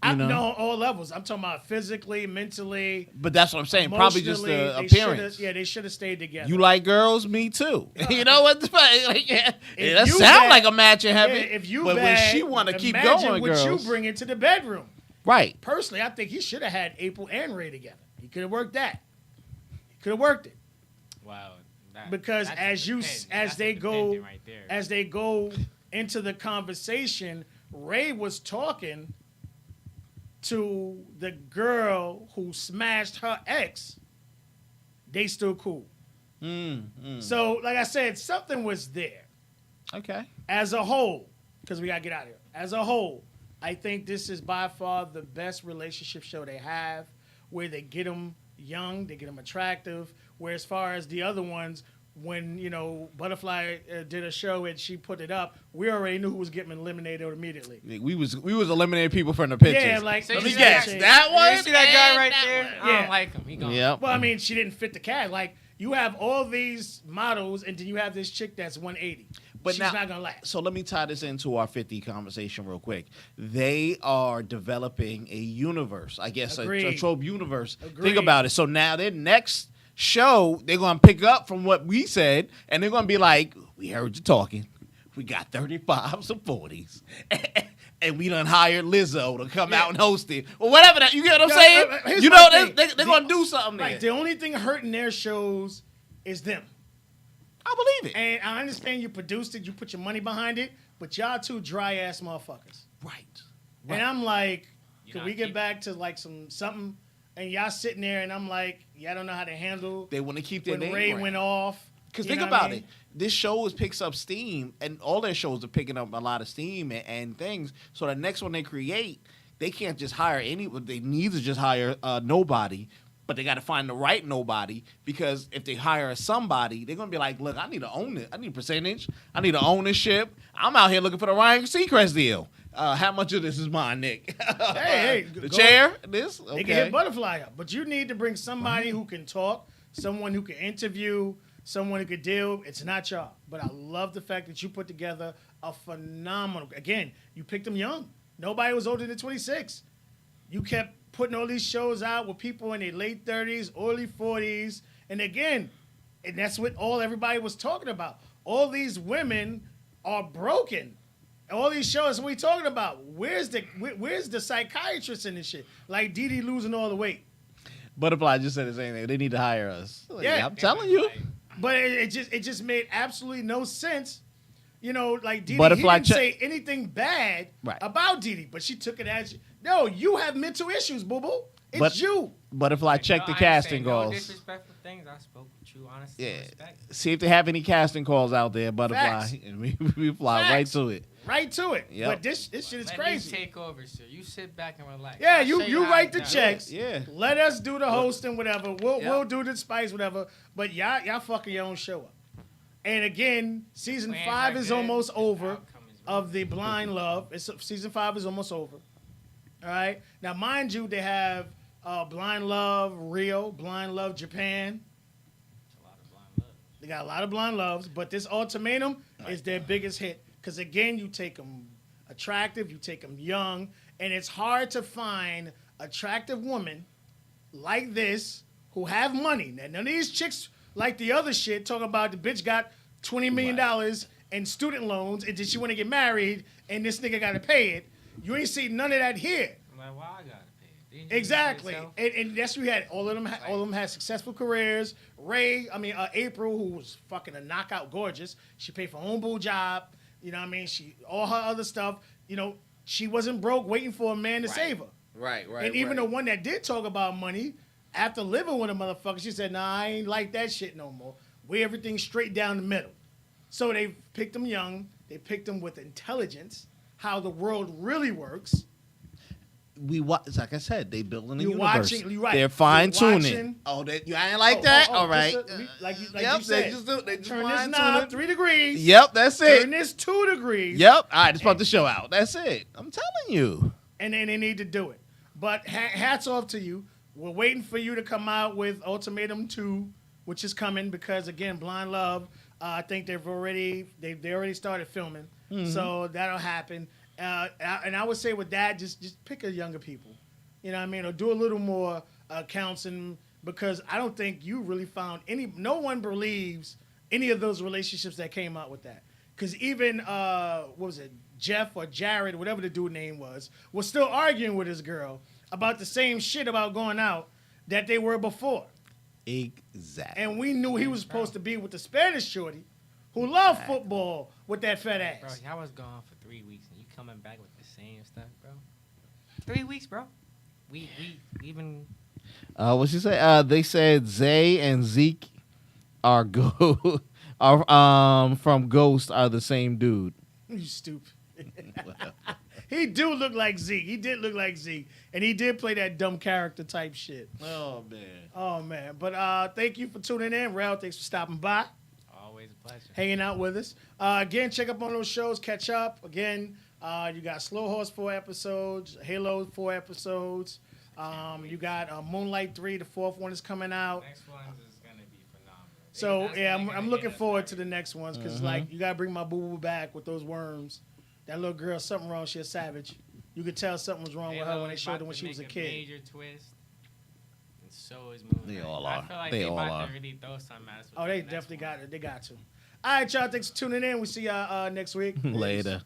No, all levels. I'm talking about physically, mentally. But that's what I'm saying. Probably just the emotionally, appearance. They should have stayed together. You like girls? Me too. You know what? It If you sound bad- like a match in heaven. If you but bad, when she want to keep imagine going, what girls. you bring into the bedroom. Right. Personally, I think he should have had April and Ray together. He could have worked that. He could have worked it. Wow. Because as they go into the conversation, Ray was talking to the girl who smashed her ex. They still cool. So, like I said, something was there. Okay. As a whole, because we got to get out of here. As a whole, I think this is by far the best relationship show they have, where they get them young, they get them attractive, where as far as the other ones, when, Butterfly did a show and she put it up, we already knew who was getting eliminated immediately. We was eliminating people from the pictures. Yeah, like, So Let you me see guess. That one? You see that guy right that there? one. I Yeah. don't like him. He gone. Yep. Well, I mean, she didn't fit the cast. Like, you have all these models, and then you have this chick that's 180. But she's now- not going to last. So let me tie this into our 50 conversation real quick. They are developing a universe, I guess, a Agreed. trope universe. Agreed. Think about it. So now their next show, they're going to pick up from what we said, and they're going to be like, we heard you talking. We got 35s and 40s. And we done hired Lizzo to come out and host it. Or whatever that, you get what I'm saying? here's You my know, thing. they're going to do something there. Like, the only thing hurting their shows is them. I believe it. And I understand you produced it, you put your money behind it, but y'all two dry ass motherfuckers. Right. And I'm like, You could not we get keep- back to like something? And y'all sitting there, and I'm like, y'all don't know how to handle They want to keep their when name Ray brand. went off. Because You think know what I about mean? it. This show picks up steam, and all their shows are picking up a lot of steam and things. So the next one they create, they can't just hire anyone. They need to just hire nobody, but they got to find the right nobody, because if they hire somebody, they're going to be like, look, I need to own it. I need percentage. I need to ownership. I'm out here looking for the Ryan Seacrest deal. How much of this is mine, Nick? Hey, the go- chair? This? Okay. They can hit Butterfly up, but you need to bring somebody who can talk, someone who can interview, someone who could deal. It's not y'all, but I love the fact that you put together a phenomenal. Again, you picked them young. Nobody was older than 26. You kept putting all these shows out with people in their late 30s, early 40s. And again, and that's what everybody was talking about. All these women are broken. All these shows we talking about. Where's the psychiatrist in this shit? Like Dee losing all the weight. Butterfly just said the same thing. They need to hire us. Like, Yeah. I'm telling you. But it just made absolutely no sense. You know, like Dee Butterfly he didn't say anything bad about Dee, but she took it as, no, you have mental issues, boo-boo. It's you. Butterfly, check the casting calls. No disrespectful things. I spoke with you honestly. Yeah. Respect. See if they have any casting calls out there, Butterfly. Facts. And we fly Facts. right to it. Right to it. Yep. But this shit is Let crazy. me take over, sir. You sit back and relax. Yeah, I'll show you how write it's the done. checks. Yeah. Let us do the hosting, whatever. We'll Yeah. we'll do the spice, whatever. But y'all fucking your own show up. And again, season We ain't 5 that is good. almost The over outcome is of the Blind Love. Season 5 is almost over. All right. Now, mind you, they have Blind Love Rio, Blind Love Japan. a lot of blind love. They got a lot of Blind Loves, but this Ultimatum is their biggest hit. Because again, you take them attractive, you take them young, and it's hard to find attractive women like this who have money. Now, none of these chicks like the other shit talking about the bitch got $20 million in student loans and did she want to get married and this nigga got to pay it. You ain't see none of that here. I'm like, why I gotta pay it? Didn't you Exactly, do it yourself? and that's what we had. All of them had successful careers. April, who was fucking a knockout gorgeous. She paid for her own boo job. You know what I mean? All her other stuff. You know, she wasn't broke waiting for a man to save her. Right. And even the one that did talk about money, after living with a motherfucker, she said, "Nah, I ain't like that shit no more. We everything straight down the middle." So they picked them young. They picked them with intelligence, how the world really works. Like I said, they building a You universe. watching, you right. They're You're fine tuning. watching- Oh, you ain't like that? All right. like Yep, you said, they just turn this fine knob tuning. 3 degrees. Yep, that's it. Turn this 2 degrees. Yep. All right, just brought the show out. That's it. I'm telling you. And then they need to do it. But hats off to you. We're waiting for you to come out with Ultimatum 2, which is coming because, again, Blind Love, I think they already started filming. So that'll happen. And I would say with that, just pick a younger people. You know what I mean? Or do a little more counseling because I don't think you really found no one believes any of those relationships that came out with that. Because even, what was it, Jeff or Jared, whatever the dude name was still arguing with his girl about the same shit about going out that they were before. Exactly. And we knew he was supposed to be with the Spanish shorty who loved football with that fat ass. Bro, y'all was gone for 3 weeks and you coming back with the same stuff, bro. 3 weeks, bro. We even. What she say? They said Zay and Zeke are from Ghost are the same dude. You stupid. He do look like Zeke. He did look like Zeke. And he did play that dumb character type shit. Oh man. Oh, man. But thank you for tuning in. Rel, thanks for stopping by, Always a pleasure. hanging out with us. Again, check up on those shows. Catch up. Again, you got Slow Horse 4 episodes. Halo 4 episodes. You got Moonlight 3. The 4th one is coming out. Next one is gonna be phenomenal. So, That's yeah, when they're I'm gonna looking get us forward to started. the next ones because, like, you got to bring my boo-boo back with those worms. That little girl, something wrong. She a savage. You could tell something was wrong with her when they showed her when she was a kid. Major twist. And so is Moon They Knight. all I are. feel like They they all about are. to really throw something at us. with Oh, they the next definitely one. got it. They got to. All right, y'all. Thanks for tuning in. We'll see y'all next week. Later. Peace.